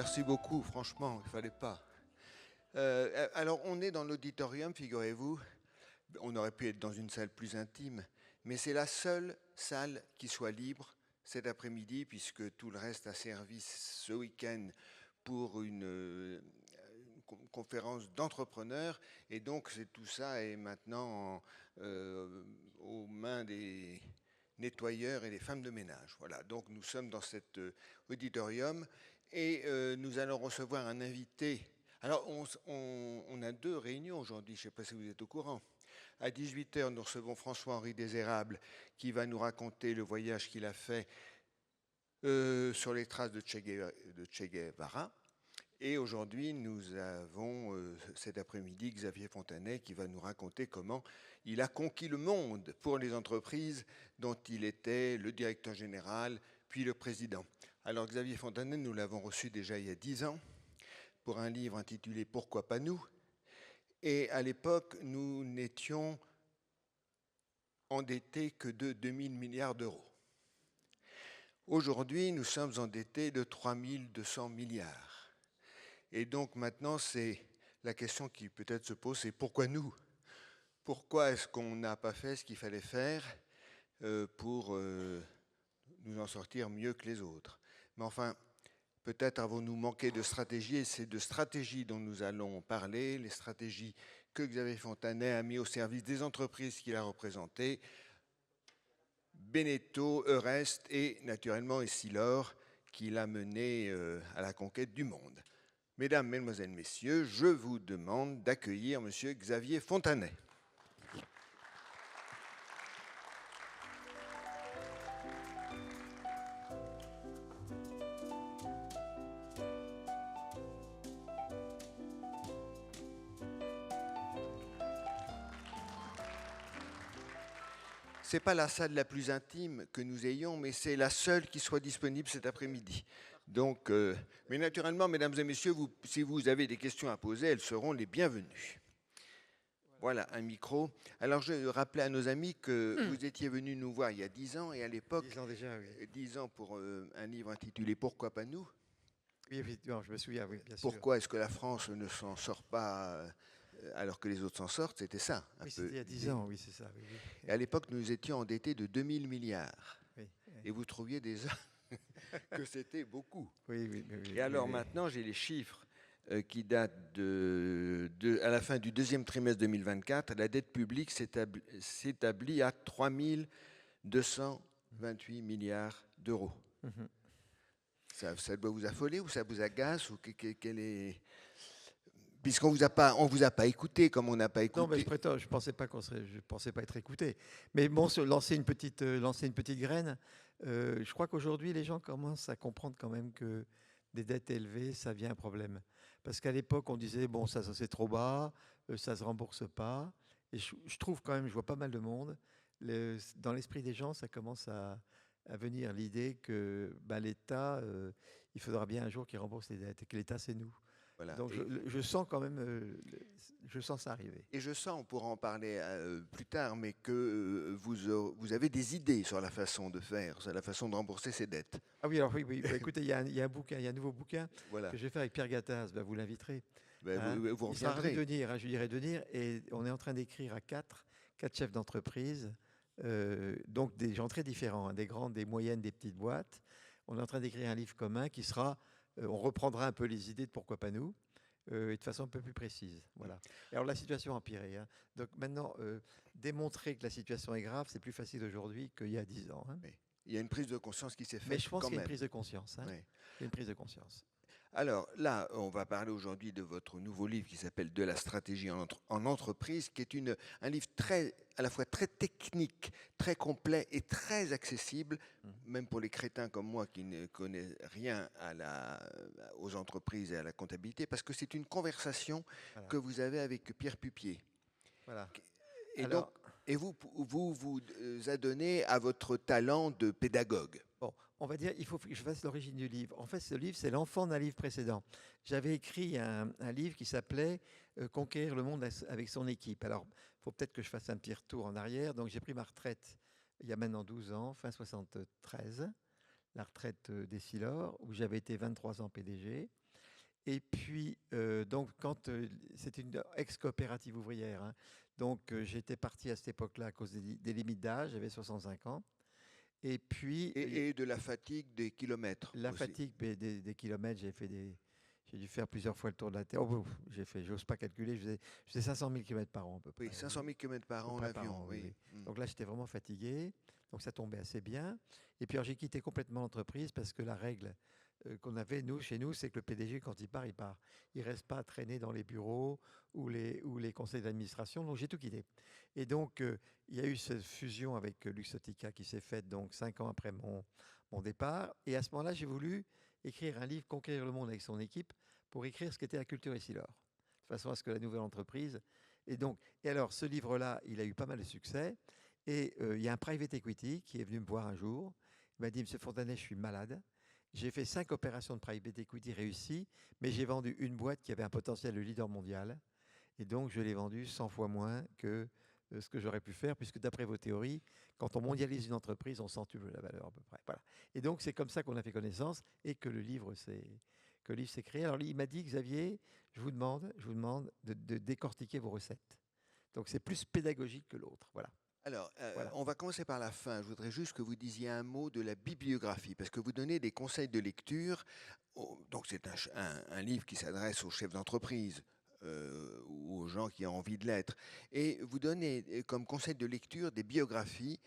Merci beaucoup, franchement, il ne fallait pas. Alors, on est dans l'auditorium, figurez-vous. On aurait pu être dans une salle plus intime, mais c'est la seule salle qui soit libre cet après-midi, puisque tout le reste a servi ce week-end pour une conférence d'entrepreneurs. Et donc, tout ça est maintenant aux mains des nettoyeurs et des femmes de ménage. Voilà, donc nous sommes dans cet auditorium et nous allons recevoir un invité. Alors, on a deux réunions aujourd'hui, je ne sais pas si vous êtes au courant. À 18 heures, nous recevons François-Henri Désérable qui va nous raconter le voyage qu'il a fait sur les traces de Che Guevara. Et aujourd'hui, nous avons cet après-midi Xavier Fontanet qui va nous raconter comment il a conquis le monde pour les entreprises dont il était le directeur général, puis le président. Alors Xavier Fontanet, nous l'avons reçu déjà il y a 10 ans pour un livre intitulé « Pourquoi pas nous ?» Et à l'époque, nous n'étions endettés que de 2000 milliards d'euros. Aujourd'hui, nous sommes endettés de 3200 milliards. Et donc maintenant, c'est la question qui peut-être se pose, c'est pourquoi nous? Pourquoi est-ce qu'on n'a pas fait ce qu'il fallait faire pour nous en sortir mieux que les autres? Mais enfin, peut-être avons-nous manqué de stratégie, et c'est de stratégie dont nous allons parler, les stratégies que Xavier Fontanet a mis au service des entreprises qu'il a représentées, Beneteau, Eurest et naturellement Essilor, qu'il a mené à la conquête du monde. Mesdames, Mesdemoiselles, Messieurs, je vous demande d'accueillir Monsieur Xavier Fontanet. Ce n'est pas la salle la plus intime que nous ayons, mais c'est la seule qui soit disponible cet après-midi. Donc, mais naturellement, mesdames et messieurs, si vous avez des questions à poser, elles seront les bienvenues. Voilà, un micro. Alors, je rappelais à nos amis que vous étiez venus nous voir il y a 10 ans, et à l'époque, 10 ans déjà, oui. 10 ans pour un livre intitulé « Pourquoi pas nous ?» Oui, effectivement, je me souviens, oui, bien sûr. Pourquoi est-ce que la France ne s'en sort pas alors que les autres s'en sortent? C'était ça. Oui, c'était il y a 10 ans, oui, c'est ça. Oui, oui. Et à l'époque, nous étions endettés de 2000 milliards. Oui, oui. Et vous trouviez déjà que c'était beaucoup. Oui, oui, oui, Et alors oui. maintenant, j'ai les chiffres qui datent à la fin du deuxième trimestre 2024. La dette publique s'établit à 3228 milliards d'euros. Ça doit vous affoler ou ça vous agace ou quel est... Puisqu'on vous a pas écouté comme on n'a pas écouté. Non, mais je pensais pas être écouté. Mais bon, lancer une petite graine. Je crois qu'aujourd'hui, les gens commencent à comprendre quand même que des dettes élevées, ça vient un problème. Parce qu'à l'époque, on disait bon, ça c'est trop bas, ça se rembourse pas. Et je trouve quand même, je vois pas mal de monde. Dans l'esprit des gens, ça commence à venir l'idée que l'État, il faudra bien un jour qu'il rembourse les dettes et que l'État, c'est nous. Voilà. Donc je sens quand même, je sens ça arriver. Et je sens, on pourra en parler plus tard, mais que vous avez des idées sur la façon de faire, sur la façon de rembourser ces dettes. Ah oui, alors oui. Écoutez, il y a un bouquin, il y a un nouveau bouquin Voilà. que je vais faire avec Pierre Gattaz. Vous l'inviterez. Vous Il sera ravi reviendrez. de venir, je lui dirai de venir. Et on est en train d'écrire à quatre chefs d'entreprise, donc des gens très différents, des grandes, des moyennes, des petites boîtes. On est en train d'écrire un livre commun qui sera, on reprendra un peu les idées de pourquoi pas nous. Et de façon un peu plus précise. Voilà. Et alors la situation a empiré. Hein. Donc maintenant, démontrer que la situation est grave, c'est plus facile aujourd'hui qu'il y a 10 ans. Hein. Il y a une prise de conscience qui s'est faite. Mais je pense qu'il y a une prise de conscience. Hein. Oui. Il y a une prise de conscience. Alors là, on va parler aujourd'hui de votre nouveau livre qui s'appelle « De la stratégie en entreprise », qui est un livre à la fois très technique, très complet et très accessible, même pour les crétins comme moi qui ne connaissent rien aux entreprises et à la comptabilité, parce que c'est une conversation que vous avez avec Pierre Pupier. Voilà. Et vous adonnez à votre talent de pédagogue. Bon, on va dire, il faut que je fasse l'origine du livre. En fait, ce livre, c'est l'enfant d'un livre précédent. J'avais écrit un livre qui s'appelait Conquérir le monde avec son équipe. Alors, il faut peut-être que je fasse un petit retour en arrière. Donc, j'ai pris ma retraite il y a maintenant 12 ans, fin 73, la retraite d'Essilor, où j'avais été 23 ans PDG. Et puis, donc, c'est une ex-coopérative ouvrière, hein. Donc, j'étais parti à cette époque-là à cause des limites d'âge, j'avais 65 ans. Et puis, Et de la fatigue des kilomètres la aussi. fatigue des kilomètres, j'ai dû faire plusieurs fois le tour de la Terre. Oh, j'ose pas calculer, je faisais 500 000 kilomètres par an à peu près. Oui, 500 000 km par À peu an en près par avion, an, oui, oui. oui. Donc là, j'étais vraiment fatigué. Donc ça tombait assez bien. Et puis alors, j'ai quitté complètement l'entreprise parce que la règle qu'on avait, chez nous, c'est que le PDG, quand il part, il part. Il ne reste pas à traîner dans les bureaux ou les conseils d'administration. Donc j'ai tout quitté. Et donc, il y a eu cette fusion avec Luxottica qui s'est faite donc 5 ans après mon départ. Et à ce moment-là, j'ai voulu écrire un livre, Conquérir le monde avec son équipe, pour écrire ce qu'était la culture Essilor. De façon à ce que la nouvelle entreprise... Et alors, ce livre-là, il a eu pas mal de succès. Et il y a un private equity qui est venu me voir un jour. Il m'a dit, Monsieur Fontanet, je suis malade. J'ai fait 5 opérations de private equity réussies, mais j'ai vendu une boîte qui avait un potentiel de leader mondial. Et donc, je l'ai vendue 100 fois moins que ce que j'aurais pu faire, puisque d'après vos théories, quand on mondialise une entreprise, on centuple la valeur à peu près. Voilà. Et donc, c'est comme ça qu'on a fait connaissance et que le livre s'est créé. Alors, il m'a dit, Xavier, je vous demande de décortiquer vos recettes. Donc, c'est plus pédagogique que l'autre. Voilà. Alors, Voilà. on va commencer par la fin. Je voudrais juste que vous disiez un mot de la bibliographie, parce que vous donnez des conseils de lecture. Donc, c'est un livre qui s'adresse aux chefs d'entreprise ou aux gens qui ont envie de l'être. Et vous donnez comme conseil de lecture des biographies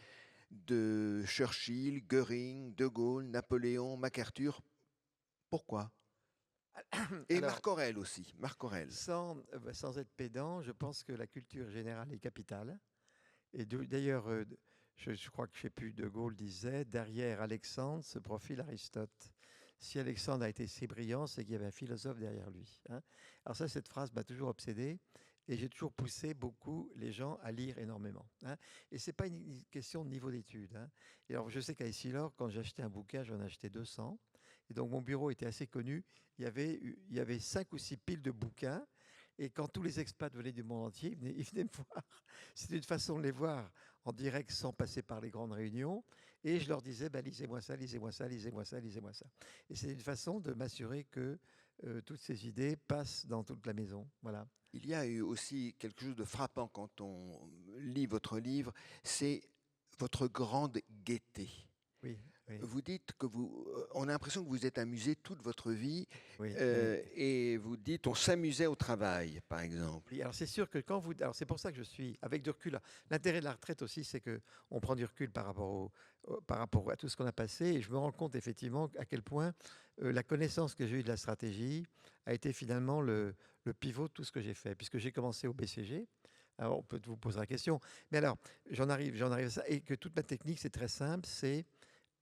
de Churchill, Goering, De Gaulle, Napoléon, MacArthur. Pourquoi? Et Alors, Marc Aurèle aussi. Marc Aurèle. sans être pédant, je pense que la culture générale est capitale. Et d'ailleurs, je crois que je ne sais plus, De Gaulle disait, derrière Alexandre se profile Aristote. Si Alexandre a été si brillant, c'est qu'il y avait un philosophe derrière lui, hein. Alors ça, cette phrase m'a toujours obsédé. Et j'ai toujours poussé beaucoup les gens à lire énormément, hein. Et ce n'est pas une question de niveau d'études, hein. Et alors, je sais qu'à Essilor, quand j'achetais un bouquin, j'en achetais 200. Et donc, mon bureau était assez connu. Il y avait 5 ou 6 piles de bouquins. Et quand tous les expats venaient du monde entier, ils venaient me voir. C'était une façon de les voir en direct sans passer par les grandes réunions. Et je leur disais, bah, lisez-moi ça, lisez-moi ça, lisez-moi ça, lisez-moi ça. Et c'est une façon de m'assurer que toutes ces idées passent dans toute la maison. Voilà. Il y a eu aussi quelque chose de frappant quand on lit votre livre, c'est votre grande gaieté. Oui, oui, Vous dites que on a l'impression que vous êtes amusé toute votre vie, oui, oui. et vous dites on s'amusait au travail, par exemple. Oui, alors c'est sûr que alors c'est pour ça que je suis avec du recul. L'intérêt de la retraite aussi, c'est que on prend du recul par rapport à tout ce qu'on a passé, et je me rends compte effectivement à quel point la connaissance que j'ai eue de la stratégie a été finalement le pivot de tout ce que j'ai fait, puisque j'ai commencé au BCG. Alors on peut vous poser la question, mais alors j'en arrive à ça, et que toute ma technique c'est très simple, c'est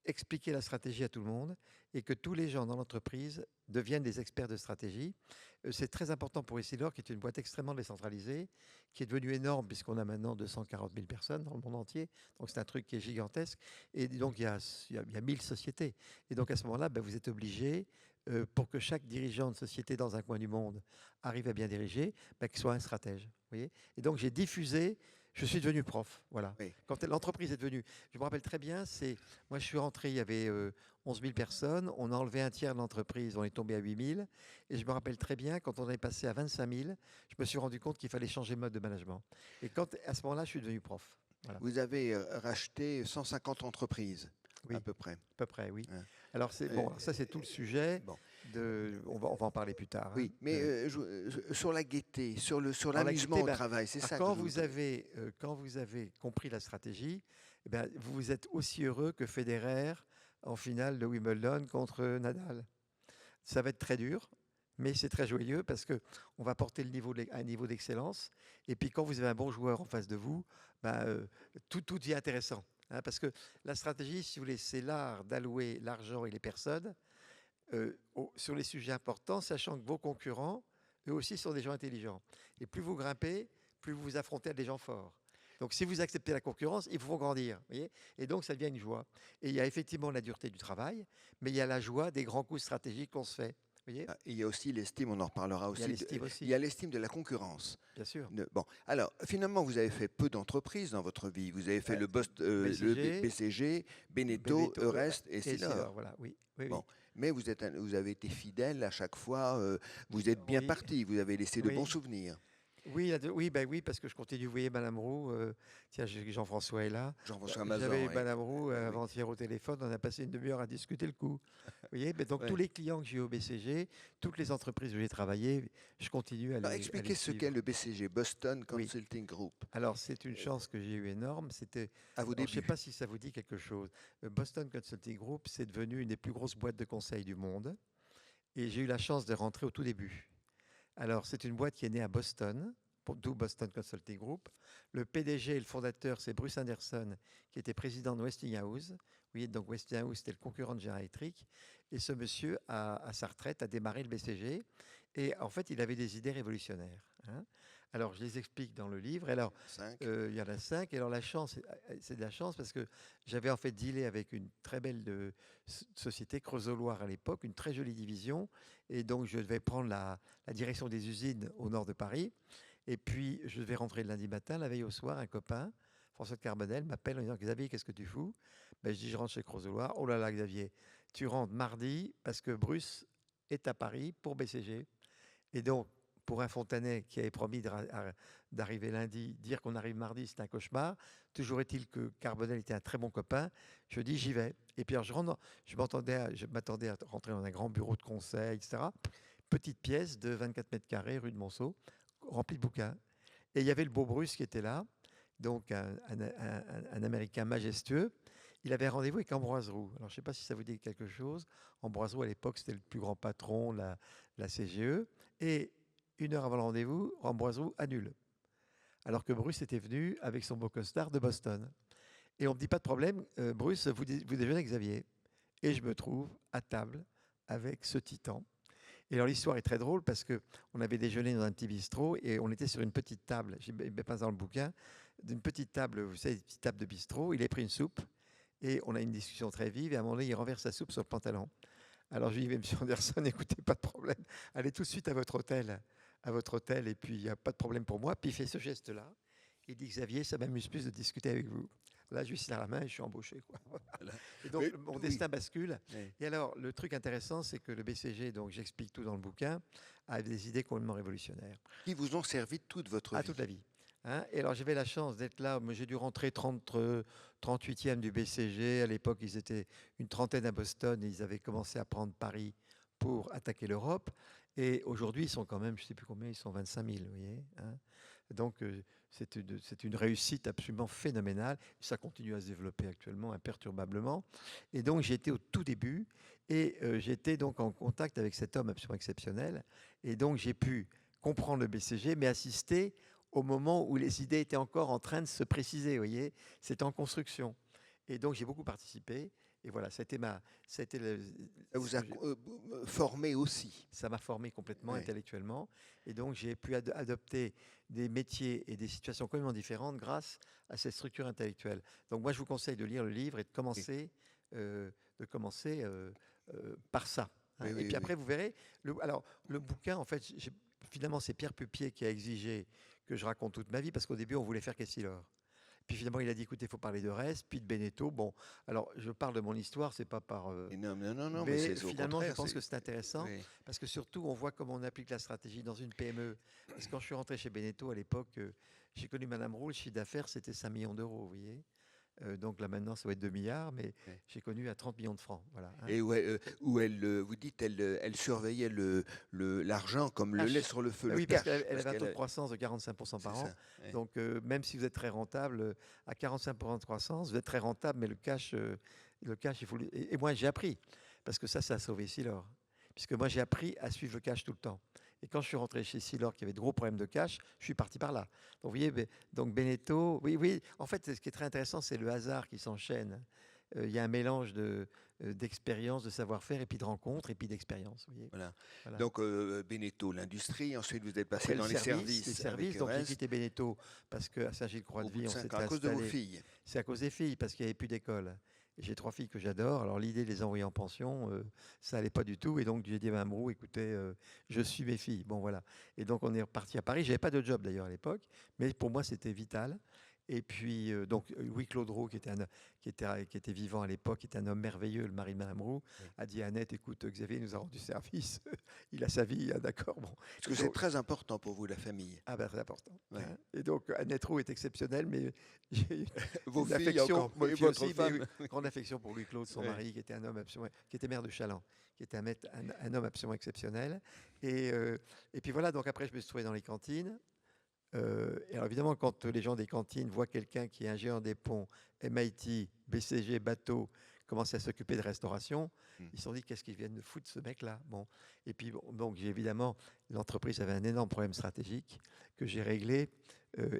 expliquer la stratégie à tout le monde et que tous les gens dans l'entreprise deviennent des experts de stratégie. C'est très important pour Essilor, qui est une boîte extrêmement décentralisée, qui est devenue énorme puisqu'on a maintenant 240 000 personnes dans le monde entier. Donc c'est un truc qui est gigantesque. Et donc il y a 1000 sociétés. Et donc à ce moment-là, ben, vous êtes obligé, pour que chaque dirigeant de société dans un coin du monde arrive à bien diriger, ben, qu'il soit un stratège. Vous voyez. Et donc j'ai diffusé. Je suis devenu prof, voilà. Oui. Quand l'entreprise est devenue, je me rappelle très bien, moi je suis rentré, il y avait 11 000 personnes, on a enlevé un tiers de l'entreprise, on est tombé à 8 000, et je me rappelle très bien, quand on est passé à 25 000, je me suis rendu compte qu'il fallait changer le mode de management. Et à ce moment-là, je suis devenu prof. Voilà. Vous avez racheté 150 entreprises, Oui, à peu près. à peu près, oui. Hein. Alors ça c'est tout le sujet. Bon. On va en parler plus tard, hein. Oui, mais sur la gaieté, sur Alors, l'amusement au travail, c'est ça que quand je quand vous avez compris la stratégie, eh ben, vous êtes aussi heureux que Federer en finale de Wimbledon contre Nadal. Ça va être très dur, mais c'est très joyeux parce que on va porter à un niveau d'excellence. Et puis quand vous avez un bon joueur en face de vous, ben, tout devient intéressant, hein, parce que la stratégie, si vous voulez, c'est l'art d'allouer l'argent et les personnes sur les sujets importants, sachant que vos concurrents, eux aussi, sont des gens intelligents. Et plus vous grimpez, plus vous vous affrontez à des gens forts. Donc, si vous acceptez la concurrence, ils vous font grandir. Voyez, et donc, ça devient une joie. Et il y a effectivement la dureté du travail, mais il y a la joie des grands coups stratégiques qu'on se fait. Voyez, Il y a aussi l'estime, on en reparlera il y a aussi. l'estime Il aussi, y a l'estime de la concurrence. bien sûr. Bon, alors finalement, vous avez fait peu d'entreprises dans votre vie. Vous avez fait le BCG, BCG, Beneteau, Eurest et et Essilor, Silor. voilà, oui, oui, Bon, oui. Mais vous avez été fidèle à chaque fois, vous êtes bien Oui, parti, vous avez laissé de bons oui. souvenirs. Oui, oui, ben oui, parce que je continue. Vous voyez, Madame Roux, tiens, Jean-François est là. Jean-François Mazan, J'avais oui. Madame Roux Oui, oui. avant-hier au téléphone. On a passé une demi-heure à discuter le coup. Vous voyez, ben donc tous Ouais. les clients que j'ai au BCG, toutes les entreprises où j'ai travaillé, je continue Alors, à les expliquez ce qu'est suivre. le BCG, Boston Oui. Consulting Group. Alors, c'est une chance que j'ai eue énorme. À vos Alors, je ne sais débuts. pas si ça vous dit quelque chose. Boston Consulting Group, c'est devenu une des plus grosses boîtes de conseil du monde. Et j'ai eu la chance de rentrer au tout début. Alors, c'est une boîte qui est née à Boston, d'où Boston Consulting Group. Le PDG et le fondateur, c'est Bruce Anderson, qui était président de Westinghouse. Vous voyez, donc Westinghouse, c'était le concurrent de General Electric. Et ce monsieur, à sa retraite, a démarré le BCG. Et en fait, il avait des idées révolutionnaires, hein. Alors, je les explique dans le livre. Et alors, 5. il y en a 5. Et alors, la chance, c'est de la chance parce que j'avais en fait dealé avec une très belle société, Creusot-Loire à l'époque, une très jolie division. Et donc, je devais prendre la direction des usines au nord de Paris. Et puis, je devais rentrer le lundi matin. La veille au soir, un copain, François de Carbonel, m'appelle en disant: Xavier, qu'est-ce que tu fous? Ben, je dis: je rentre chez Creusot-Loire. Oh là là, Xavier, tu rentres mardi parce que Bruce est à Paris pour BCG. Et donc, pour un Fontanais qui avait promis d'arriver lundi, dire qu'on arrive mardi, c'est un cauchemar. Toujours est-il que Carbonel était un très bon copain. Je dis: j'y vais. Et puis, alors, je m'attendais à rentrer dans un grand bureau de conseil, etc. Petite pièce de 24 mètres carrés, rue de Monceau, remplie de bouquins. Et il y avait le beau Bruce qui était là, donc un Américain majestueux. Il avait un rendez-vous avec Ambroise Roux. Alors, je ne sais pas si ça vous dit quelque chose. Ambroise Roux, à l'époque, c'était le plus grand patron de la CGE. Et une heure avant le rendez-vous, Ambroise Roux annule. Alors que Bruce était venu avec son beau costard de Boston. Et on me dit: pas de problème, Bruce, vous déjeunez avec Xavier. Et je me trouve à table avec ce titan. Et alors l'histoire est très drôle parce que on avait déjeuné dans un petit bistrot et on était sur une petite table. J'ai pas dans le bouquin, d'une petite table, vous savez, une petite table de bistrot. Il a pris une soupe et on a une discussion très vive. Et à un moment donné, il renverse sa soupe sur le pantalon. Alors je lui dis: Monsieur Anderson, écoutez, pas de problème, allez tout de suite à votre hôtel, et puis il n'y a pas de problème pour moi. Puis il fait ce geste-là. Il dit: Xavier, ça m'amuse plus de discuter avec vous. Là, je lui serre la main et je suis embauché, quoi. Voilà. Et donc, Mais, mon oui. destin bascule. Oui. Et alors, le truc intéressant, c'est que le BCG, donc j'explique tout dans le bouquin, a des idées complètement révolutionnaires. Qui vous ont servi toute votre À vie. toute la vie, hein. Et alors, j'avais la chance d'être là. Moi, j'ai dû rentrer 38e du BCG. À l'époque, ils étaient une trentaine à Boston et ils avaient commencé à prendre Paris pour attaquer l'Europe. Et aujourd'hui, ils sont quand même, je ne sais plus combien, ils sont 25 000, vous voyez, hein. Donc, c'est une réussite absolument phénoménale. Ça continue à se développer actuellement imperturbablement. Et donc, j'étais au tout début et j'étais donc en contact avec cet homme absolument exceptionnel. Et donc, j'ai pu comprendre le BCG, mais assister au moment où les idées étaient encore en train de se préciser, vous voyez. C'était en construction. Et donc, j'ai beaucoup participé. Et voilà, c'était Ça vous a formé aussi. ça m'a formé complètement Oui. intellectuellement. Et donc, j'ai pu adopter des métiers et des situations complètement différentes grâce à cette structure intellectuelle. Donc, moi, je vous conseille de lire le livre et de Oui, commencer par ça, hein. oui, Et oui, puis oui. après, vous verrez. Alors, le bouquin, en fait, finalement, c'est Pierre Pupier qui a exigé que je raconte toute ma vie parce qu'au début, on voulait faire Kessilor. Puis finalement, il a dit: écoutez, il faut parler de Rest, puis de Beneteau. Bon, alors, je parle de mon histoire, c'est pas par. Et non, non, non, non, mais Mais c'est au finalement, je contraire. pense que c'est intéressant Oui. parce que surtout, on voit comment on applique la stratégie dans une PME. Parce que quand je suis rentré chez Beneteau à l'époque, j'ai connu Madame Roux, le chiffre d'affaires, c'était 5 millions d'euros, vous voyez. Donc là, maintenant, ça va être 2 milliards, mais Oui. j'ai connu à 30 millions de francs. Voilà, hein. Et où elle, vous dites, elle surveillait l'argent comme le lait Cash. sur le feu, Bah le oui, parce qu'elle cash, elle parce avait un taux de qu'elle, croissance de 45% c'est par an. ça. Oui. Donc, même si vous êtes très rentable, à 45% de croissance, vous êtes très rentable, mais le cash, il faut. Et moi, j'ai appris, parce que ça a sauvé Silor. Puisque moi, j'ai appris à suivre le cash tout le temps. Et quand je suis rentré chez Silor, qui avait de gros problèmes de cash, je suis parti par là. Donc, vous voyez, donc Beneteau, oui, oui. En fait, ce qui est très intéressant, c'est le hasard qui s'enchaîne. Il y a un mélange d'expérience, de savoir-faire, et puis de rencontres, et puis d'expérience. Vous voyez. Voilà. Voilà. Donc, Beneteau, l'industrie. Ensuite, vous êtes passé Après dans les les services avec services, donc j'ai Rest quitté Beneteau parce qu'à au bout Saint-Gilles-Croix-de-Vie, de on 5 ans, s'était à cause de vos installé. filles. C'est à cause des filles, parce qu'il n'y avait plus d'école. Et j'ai 3 filles que j'adore. Alors l'idée de les envoyer en pension, ça allait pas du tout. Et donc j'ai dit à Mme Roux: écoutez, je suis mes filles. Bon voilà. Et donc on est reparti à Paris. J'avais pas de job d'ailleurs à l'époque, mais pour moi c'était vital. Et puis, Louis-Claude Roux, qui était vivant à l'époque, qui était un homme merveilleux, le mari de Madame Roux, Oui. a dit à Annette, écoute, Xavier nous a rendu service, il a sa vie, d'accord, bon. Parce que Et c'est donc, très important pour vous, la famille. ah ben, c'est important. Oui. Hein. Et donc, Annette Roux est exceptionnelle, mais j'ai Vos une filles affection, encore, moi et puis votre aussi, mais femme. grande affection pour Louis-Claude, son Oui. mari, qui était un homme absolument, qui était maire de Chaland, qui était un homme absolument exceptionnel. Et puis voilà, donc après, je me suis trouvé dans les cantines. Et alors évidemment, quand les gens des cantines voient quelqu'un qui est ingénieur des ponts, MIT, BCG, bateau, commencer à s'occuper de restauration, Hmm. ils se sont dit qu'est-ce qu'ils viennent de foutre ce mec-là. Bon. Et puis donc évidemment, l'entreprise avait un énorme problème stratégique que j'ai réglé.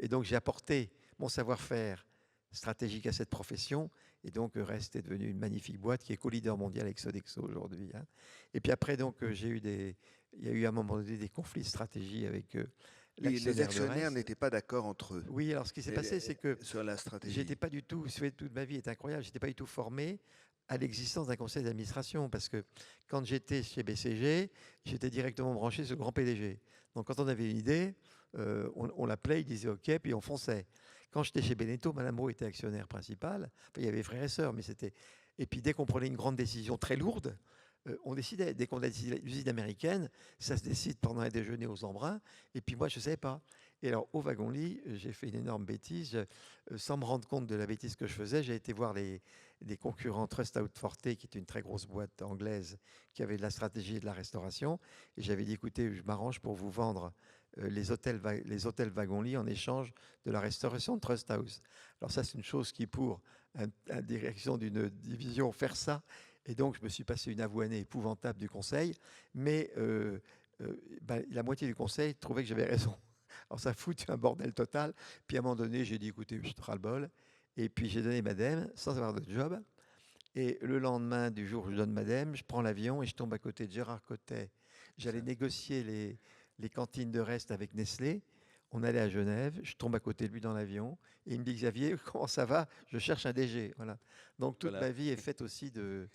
Et donc j'ai apporté mon savoir-faire stratégique à cette profession. Et donc Rest est devenu une magnifique boîte qui est co-leader mondial avec Sodexo aujourd'hui. Hein. Et puis après, donc il y a eu à un moment donné des conflits de stratégie avec Oui, les l'actionnaire de actionnaires Rest. n'étaient pas d'accord entre eux Oui, alors ce qui s'est passé, c'est que sur la stratégie. j'étais pas du tout, toute ma vie est incroyable, j'étais pas du tout formé à l'existence d'un conseil d'administration parce que quand j'étais chez BCG, j'étais directement branché sur le grand PDG. Donc quand on avait une idée, on l'appelait, il disait OK, puis on fonçait. Quand j'étais chez Beneteau, Madame Roux était actionnaire principal. Enfin, il y avait frères et sœurs, mais c'était. Et puis dès qu'on prenait une grande décision très lourde, on décidait. Dès qu'on a décidé l'usine américaine, ça se décide pendant un déjeuner aux Embruns. Et puis moi, je ne savais pas. Et alors, au wagon-lit, j'ai fait une énorme bêtise. Sans me rendre compte de la bêtise que je faisais, j'ai été voir les concurrents Trust Out Forte, qui est une très grosse boîte anglaise qui avait de la stratégie et de la restauration. Et j'avais dit, écoutez, je m'arrange pour vous vendre les hôtels wagon-lit en échange de la restauration de Trust House. Alors ça, c'est une chose qui, pour une direction d'une division, faire ça. Et donc, je me suis passé une avoinée épouvantable du conseil. Mais la moitié du conseil trouvait que j'avais raison. Alors ça fout un bordel total. Puis à un moment donné, j'ai dit, écoutez, je te ras-le-bol. Et puis j'ai donné madame sans avoir de job. Et le lendemain du jour où je donne madame, je prends l'avion et je tombe à côté de Gérard Cotet. J'allais négocier les cantines de Rest avec Nestlé. On allait à Genève, je tombe à côté de lui dans l'avion et il me dit Xavier, comment ça va? Je cherche un DG. Voilà. Donc toute Voilà. ma vie est faite aussi de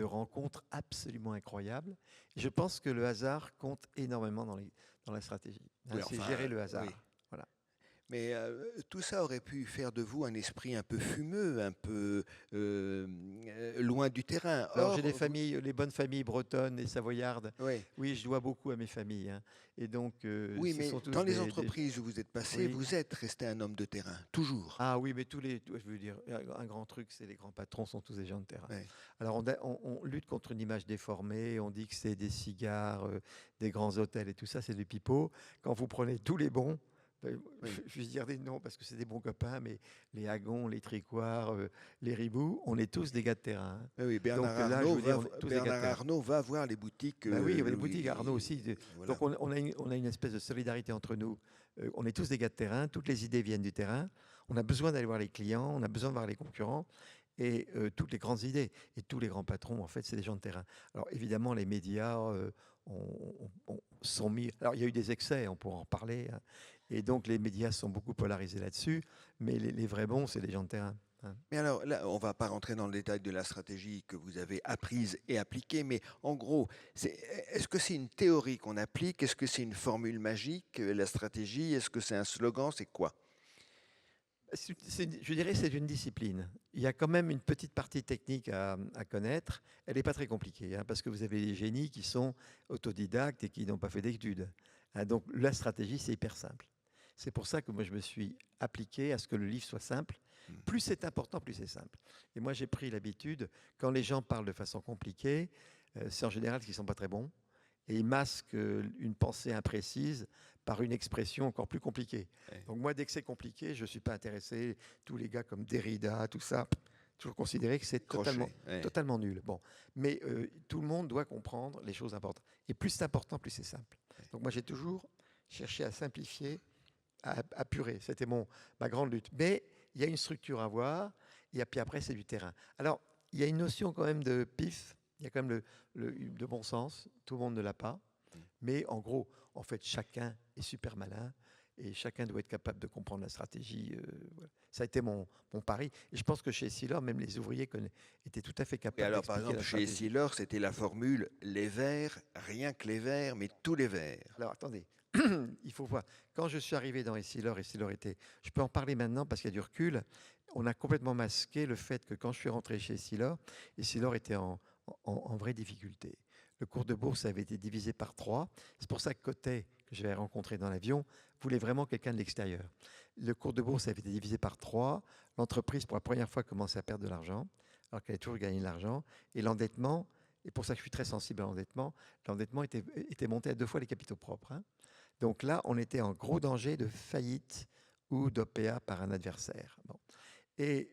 rencontres absolument incroyables. Et je pense que le hasard compte énormément dans la stratégie. Hein, Oui, c'est enfin, gérer le hasard. oui. Voilà. Mais tout ça aurait pu faire de vous un esprit un peu fumeux, un peu loin du terrain. Alors Or, j'ai des familles, les bonnes familles bretonnes et savoyardes. oui, Oui, je dois beaucoup à mes familles. Hein. Et donc, oui, ce mais sont tous dans les entreprises où vous êtes passé, Oui. vous êtes resté un homme de terrain, toujours. Ah oui, mais je veux dire, un grand truc, c'est les grands patrons sont tous des gens de terrain. Ouais. Alors on lutte contre une image déformée, on dit que c'est des cigares, des grands hôtels et tout ça, c'est des pipeaux. Quand vous prenez tous les bons, Oui. je vais dire des noms parce que c'est des bons copains, mais les Hagons, les Tricoires, les Riboux, on est tous des gars de terrain. Hein. Oui, Bernard, Donc là, Arnault, je veux dire, on est tous des gars de Bernard terrain. Arnault va voir les boutiques. Ben oui, il y avait les Louis- boutiques Arnaud aussi. Voilà. Donc on a une espèce de solidarité entre nous. On est tous des gars de terrain, toutes les idées viennent du terrain. On a besoin d'aller voir les clients, on a besoin de voir les concurrents et toutes les grandes idées. Et tous les grands patrons, en fait, c'est des gens de terrain. Alors évidemment, les médias sont mis. Alors il y a eu des excès, on pourra en reparler. Hein. Et donc les médias sont beaucoup polarisés là-dessus. Mais les vrais bons, c'est des gens de terrain. Hein. Mais alors là, on ne va pas rentrer dans le détail de la stratégie que vous avez apprise et appliquée, mais en gros, est-ce que c'est une théorie qu'on applique? Est-ce que c'est une formule magique, la stratégie? Est-ce que c'est un slogan? C'est quoi? Je dirais que c'est une discipline. Il y a quand même une petite partie technique à connaître. Elle n'est pas très compliquée, hein, parce que vous avez des génies qui sont autodidactes et qui n'ont pas fait d'études. Hein, donc la stratégie, c'est hyper simple. C'est pour ça que moi, je me suis appliqué à ce que le livre soit simple. Plus c'est important, plus c'est simple. Et moi, j'ai pris l'habitude, quand les gens parlent de façon compliquée, c'est en général qu'ils ne sont pas très bons. Et ils masquent une pensée imprécise par une expression encore plus compliquée. Ouais. Donc moi, dès que c'est compliqué, je ne suis pas intéressé. Tous les gars comme Derrida, tout ça, toujours considéré que c'est totalement nul. Bon. Mais tout le monde doit comprendre les choses importantes. Et plus c'est important, plus c'est simple. Ouais. Donc moi, j'ai toujours cherché à simplifier, à apurer. C'était ma grande lutte. Mais il y a une structure à voir, et puis après, c'est du terrain. Alors, il y a une notion quand même de pif, il y a quand même de bon sens, tout le monde ne l'a pas, mais en gros, en fait, chacun est super malin, et chacun doit être capable de comprendre la stratégie. Voilà. Ça a été mon pari. Et je pense que chez Essilor, même les ouvriers étaient tout à fait capables d'expliquer. Alors, par exemple, chez Essilor, c'était la formule les verts, rien que les verts, mais tous les verts. Alors, attendez. il faut voir. Quand je suis arrivé dans Essilor était. Je peux en parler maintenant parce qu'il y a du recul. On a complètement masqué le fait que quand je suis rentré chez Essilor était en vraie difficulté. Le cours de bourse avait été divisé par 3. C'est pour ça que Cotet, que j'avais rencontré dans l'avion, voulait vraiment quelqu'un de l'extérieur. Le cours de bourse avait été divisé par 3. L'entreprise, pour la première fois, commençait à perdre de l'argent, alors qu'elle avait toujours gagné de l'argent. Et l'endettement, et pour ça que je suis très sensible à l'endettement était monté à 2 fois les capitaux propres. Hein. Donc là, on était en gros danger de faillite ou d'OPA par un adversaire. Bon. Et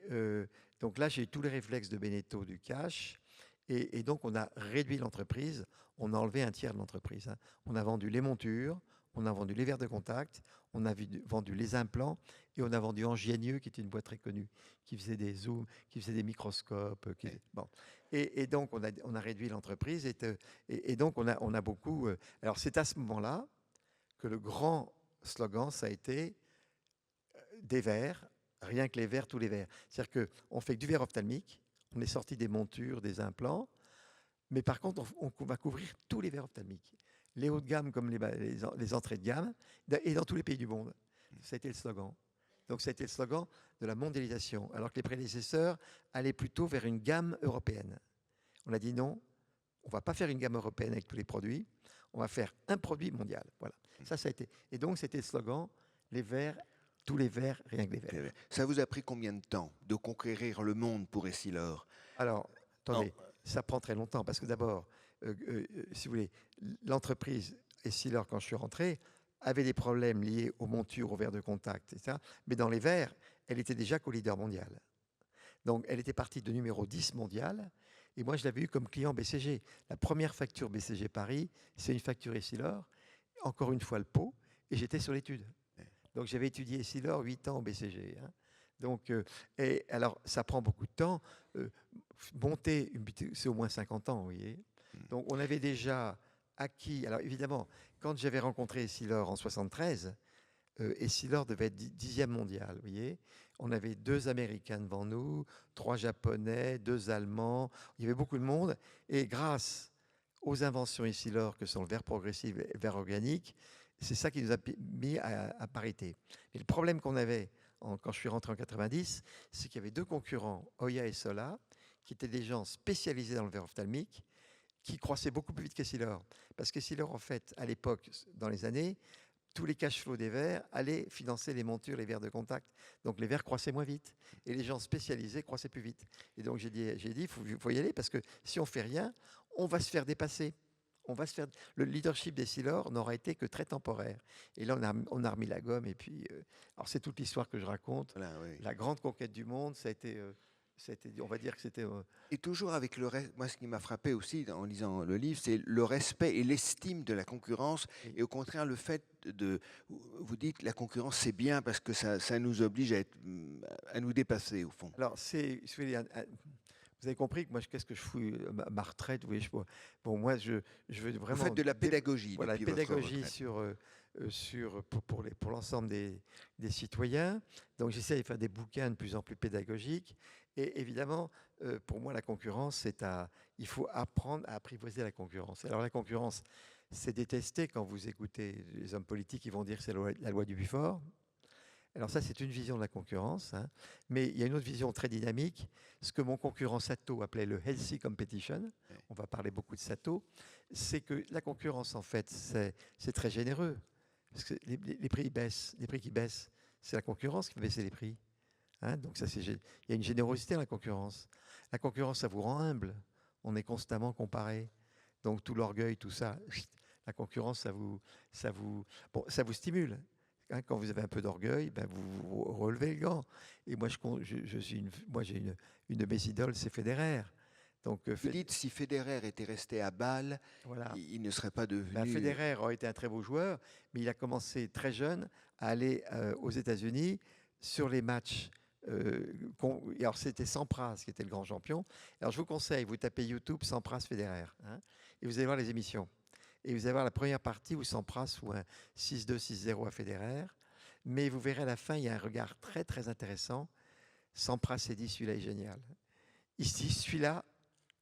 donc là, j'ai eu tous les réflexes de Beneteau du cash. Et donc, on a réduit l'entreprise. On a enlevé un tiers de l'entreprise. Hein. On a vendu les montures, on a vendu les verres de contact, on a vendu les implants et on a vendu Angenieux, qui est une boîte très connue, qui faisait des zooms, qui faisait des microscopes. Bon. Et donc, on a réduit l'entreprise. Et donc, on a beaucoup... alors, c'est à ce moment-là que le grand slogan, ça a été des verres, rien que les verres, tous les verres. C'est-à-dire qu'on fait que du verre ophtalmique, on est sorti des montures, des implants, mais par contre, on va couvrir tous les verres ophtalmiques. Les hauts de gamme comme les entrées de gamme, et dans tous les pays du monde. Ça a été le slogan. Donc, ça a été le slogan de la mondialisation, alors que les prédécesseurs allaient plutôt vers une gamme européenne. On a dit non, on ne va pas faire une gamme européenne avec tous les produits, on va faire un produit mondial. Voilà. Ça a été. Et donc, c'était le slogan, les verres, tous les verres, rien que les verres. Ça vous a pris combien de temps de conquérir le monde pour Essilor? Alors, attendez, ça prend très longtemps, parce que d'abord, si vous voulez, l'entreprise Essilor, quand je suis rentré, avait des problèmes liés aux montures, aux verres de contact, etc. Mais dans les verres, elle était déjà co-leader mondial. Donc, elle était partie de numéro 10 mondial. Et moi, je l'avais eu comme client BCG. La première facture BCG Paris, c'est une facture Essilor. Encore une fois, le pot. Et j'étais sur l'étude. Donc, j'avais étudié Essilor 8 ans au BCG. Hein. Donc, et alors, ça prend beaucoup de temps. Monter, c'est au moins 50 ans, vous voyez. Donc, on avait déjà acquis. Alors, évidemment, quand j'avais rencontré Essilor en 73, Essilor devait être 10e mondial, vous voyez. On avait 2 Américains devant nous, 3 Japonais, 2 Allemands. Il y avait beaucoup de monde. Et grâce aux inventions Essilor, que sont le verre progressif et le verre organique, c'est ça qui nous a mis à parité. Et le problème qu'on avait quand je suis rentré en 90, c'est qu'il y avait 2 concurrents, Oya et Sola, qui étaient des gens spécialisés dans le verre ophtalmique, qui croissaient beaucoup plus vite qu'Essilor. Parce qu'Essilor, en fait, à l'époque, dans les années, tous les cash flows des verres allaient financer les montures, les verres de contact. Donc les verres croissaient moins vite. Et les gens spécialisés croissaient plus vite. Et donc j'ai dit, il faut y aller, parce que si on ne fait rien, on va se faire dépasser. Le leadership d'Essilor n'aura été que très temporaire. Et là, on a remis la gomme. Et puis, alors c'est toute l'histoire que je raconte. Voilà, oui. La grande conquête du monde, ça a été, on va dire que c'était... Et toujours avec le reste, moi ce qui m'a frappé aussi en lisant le livre, c'est le respect et l'estime de la concurrence. Oui. Et au contraire, le fait de... Vous dites la concurrence c'est bien parce que ça nous oblige à nous dépasser au fond. Alors, vous avez compris que moi, qu'est-ce que je fous ma retraite, oui, bon, moi, je veux vraiment... Vous faites de la pédagogie. Voilà, depuis votre pédagogie retraite. pour l'ensemble des citoyens. Donc, j'essaie de faire des bouquins de plus en plus pédagogiques. Et évidemment, pour moi, la concurrence, il faut apprendre à apprivoiser la concurrence. Alors, la concurrence, c'est détesté quand vous écoutez les hommes politiques, ils vont dire que c'est la loi du plus fort. Alors ça, c'est une vision de la concurrence, hein. Mais il y a une autre vision très dynamique, ce que mon concurrent Sato appelait le healthy competition, on va parler beaucoup de Sato, c'est que la concurrence, en fait, c'est très généreux, parce que les prix baissent, les prix qui baissent, c'est la concurrence qui fait baisser les prix. Hein. Donc il y a une générosité dans la concurrence. La concurrence, ça vous rend humble, on est constamment comparé, donc tout l'orgueil, tout ça, la concurrence, ça vous stimule. Hein, quand vous avez un peu d'orgueil, ben vous relevez le gant. Et moi, j'ai une de mes idoles, c'est Federer. Donc, vous dites si Federer était resté à Bâle, voilà. il ne serait pas devenu... Ben, Federer aurait été un très beau joueur, mais il a commencé très jeune à aller aux États-Unis sur les matchs. Alors, c'était Sampras qui était le grand champion. Alors, je vous conseille, vous tapez YouTube Sampras Federer, hein, et vous allez voir les émissions. Et vous allez voir la première partie où Sampras ou un 6-2, 6-0 à Federer. Mais vous verrez à la fin, il y a un regard très, très intéressant. Sampras s'est dit, celui-là est génial. Il se dit, celui-là,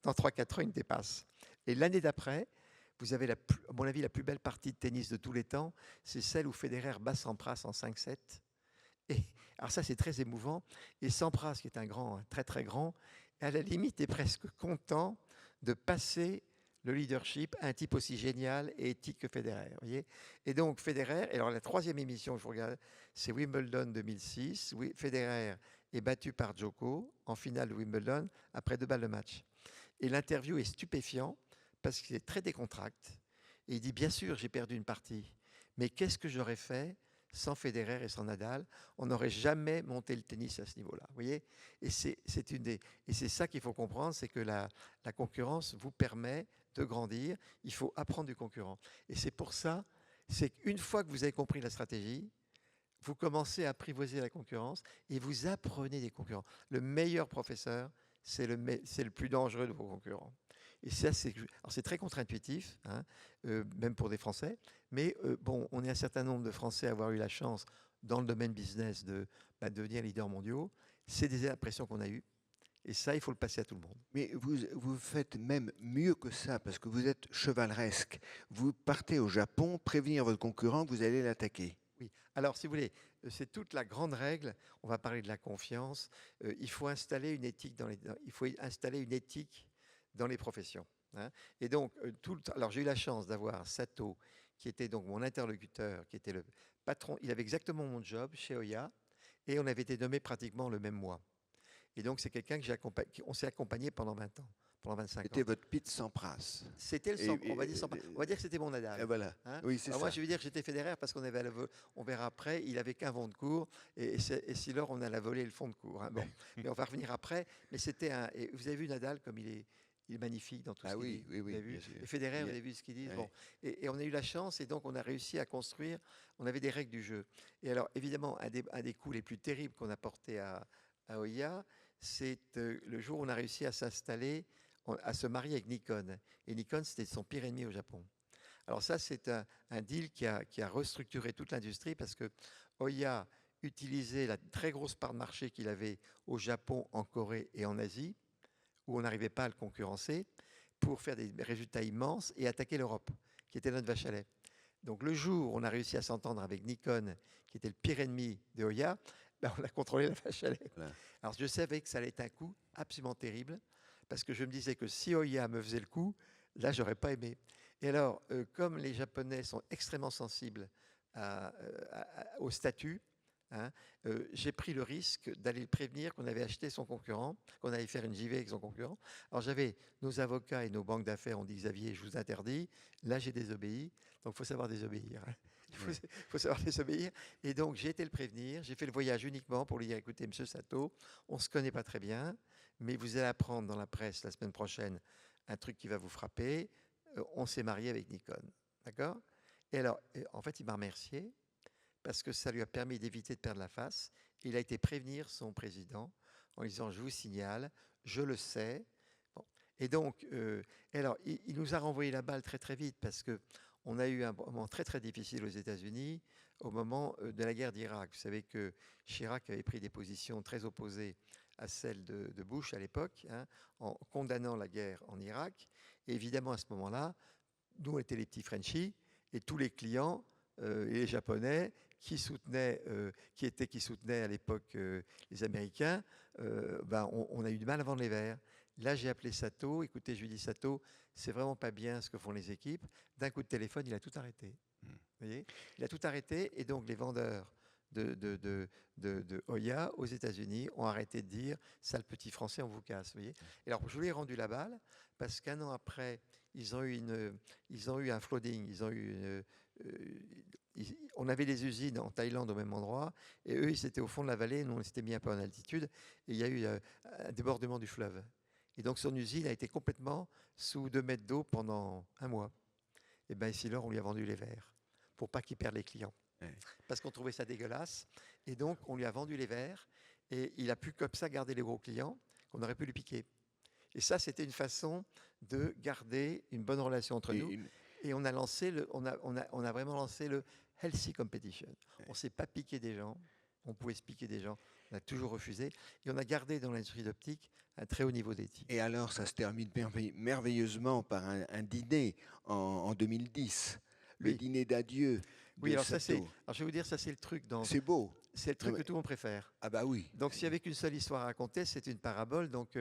dans 3-4 ans, il me dépasse. Et l'année d'après, vous avez, à mon avis, la plus belle partie de tennis de tous les temps, c'est celle où Federer bat Sampras en 5-7. Et, alors ça, c'est très émouvant. Et Sampras, qui est un grand, très très grand, à la limite est presque content de passer le leadership à un type aussi génial et éthique que Federer. Voyez, et donc Federer, et alors la troisième émission que je regarde, c'est Wimbledon 2006. Oui, Federer est battu par Djoko en finale de Wimbledon après 2 balles de match. Et l'interview est stupéfiant parce qu'il est très décontracté. Et il dit, bien sûr, j'ai perdu une partie, mais qu'est-ce que j'aurais fait sans Federer et sans Nadal? On n'aurait jamais monté le tennis à ce niveau-là. Vous voyez? Et c'est ça qu'il faut comprendre, c'est que la concurrence vous permet de grandir. Il faut apprendre du concurrent. Et c'est pour ça, c'est qu'une fois que vous avez compris la stratégie, vous commencez à apprivoiser la concurrence et vous apprenez des concurrents. Le meilleur professeur, c'est le plus dangereux de vos concurrents. Et ça, c'est très contre-intuitif, hein, même pour des Français. Mais bon, on est un certain nombre de Français à avoir eu la chance, dans le domaine business, de devenir leaders mondiaux. C'est des impressions qu'on a eues. Et ça, il faut le passer à tout le monde. Mais vous faites même mieux que ça, parce que vous êtes chevaleresque. Vous partez au Japon, prévenir votre concurrent que vous allez l'attaquer. Oui. Alors, si vous voulez, c'est toute la grande règle. On va parler de la confiance. Il faut installer une éthique dans les professions, hein. Et donc, alors j'ai eu la chance d'avoir Sato, qui était donc mon interlocuteur, qui était le patron. Il avait exactement mon job chez Oya, et on avait été nommés pratiquement le même mois. Et donc, c'est quelqu'un on s'est accompagné pendant 20 ans, pendant 25 ans. C'était votre Pete Sampras. C'était on va dire que c'était mon Nadal. Et voilà. Hein, oui, c'est ça. Moi, je vais dire que j'étais Federer parce qu'on avait on verra après, il avait qu'un vent de cours et Siller, on a la volée et le fond de cours. Hein. Bon, mais on va revenir après. Mais c'était et vous avez vu Nadal comme il est magnifique dans tout ce qu'il dit. Oui, Vous avez vu. bien sûr. Et Federer, vous avez vu ce qu'il dit. Oui. Bon, et on a eu la chance et donc on a réussi à construire. On avait des règles du jeu. Et alors, évidemment, un des coups les plus terribles qu'on a portés à Oya, c'est le jour où on a réussi à s'installer, à se marier avec Nikon. Et Nikon, c'était son pire ennemi au Japon. Alors ça, c'est un deal qui a restructuré toute l'industrie parce que Oya utilisait la très grosse part de marché qu'il avait au Japon, en Corée et en Asie, où on n'arrivait pas à le concurrencer, pour faire des résultats immenses et attaquer l'Europe, qui était notre vache à lait. Donc le jour où on a réussi à s'entendre avec Nikon, qui était le pire ennemi de Oya, on a contrôlé la vache à lait. Voilà. Alors je savais que ça allait être un coup absolument terrible, parce que je me disais que si Oya me faisait le coup, là, j'aurais pas aimé. Et alors, comme les Japonais sont extrêmement sensibles au statut, hein, j'ai pris le risque d'aller le prévenir qu'on avait acheté son concurrent, qu'on allait faire une JV avec son concurrent. Alors j'avais nos avocats et nos banques d'affaires ont dit, Xavier, je vous interdis. Là, j'ai désobéi. Donc, il faut savoir désobéir. Hein. Il faut savoir désobéir. Et donc, j'ai été le prévenir. J'ai fait le voyage uniquement pour lui dire, écoutez, monsieur Sato, on ne se connaît pas très bien, mais vous allez apprendre dans la presse la semaine prochaine un truc qui va vous frapper. On s'est marié avec Nikon. D'accord? Et alors, en fait, il m'a remercié parce que ça lui a permis d'éviter de perdre la face. Il a été prévenir son président en lui disant, je vous signale, je le sais. Bon. Et donc, alors, il nous a renvoyé la balle très très vite parce que on a eu un moment très très difficile aux États-Unis au moment de la guerre d'Irak. Vous savez que Chirac avait pris des positions très opposées à celles de Bush à l'époque, hein, en condamnant la guerre en Irak. Et évidemment, à ce moment-là, nous, on était les petits Frenchies et tous les clients et les Japonais qui soutenaient à l'époque les Américains, on a eu du mal à vendre les verres. Là, j'ai appelé Sato. Écoutez, je lui dis, Sato, c'est vraiment pas bien ce que font les équipes. D'un coup de téléphone, il a tout arrêté. Vous voyez, il a tout arrêté. Et donc, les vendeurs de Oya aux États-Unis ont arrêté de dire, ça, le petit français, on vous casse. Vous voyez. Et alors, je lui ai rendu la balle parce qu'un an après, ils ont eu un flooding. On avait des usines en Thaïlande au même endroit, et eux, ils étaient au fond de la vallée, nous, on s'était mis un peu en altitude, et il y a eu un débordement du fleuve. Et donc, son usine a été complètement sous 2 mètres d'eau pendant un mois. Et bien, ici, on lui a vendu les verres, pour pas qu'il perde les clients. Ouais. Parce qu'on trouvait ça dégueulasse. Et donc, on lui a vendu les verres, et il a pu comme ça garder les gros clients qu'on aurait pu lui piquer. Et ça, c'était une façon de garder une bonne relation entre nous. Et on a lancé on a vraiment lancé le healthy competition. On ne s'est pas piqué des gens, on pouvait expliquer des gens. On a toujours refusé. Et on a gardé dans l'industrie d'optique un très haut niveau d'éthique. Et alors, ça se termine merveilleusement par un dîner en 2010, le Oui, dîner d'adieu oui. de Alors ça c'est, Sato. alors je vais vous dire, ça c'est le truc C'est beau. c'est le Non, truc que tout le monde préfère. ah bah oui. Donc s'il n'y avait qu'une seule histoire à raconter, c'est une parabole. Donc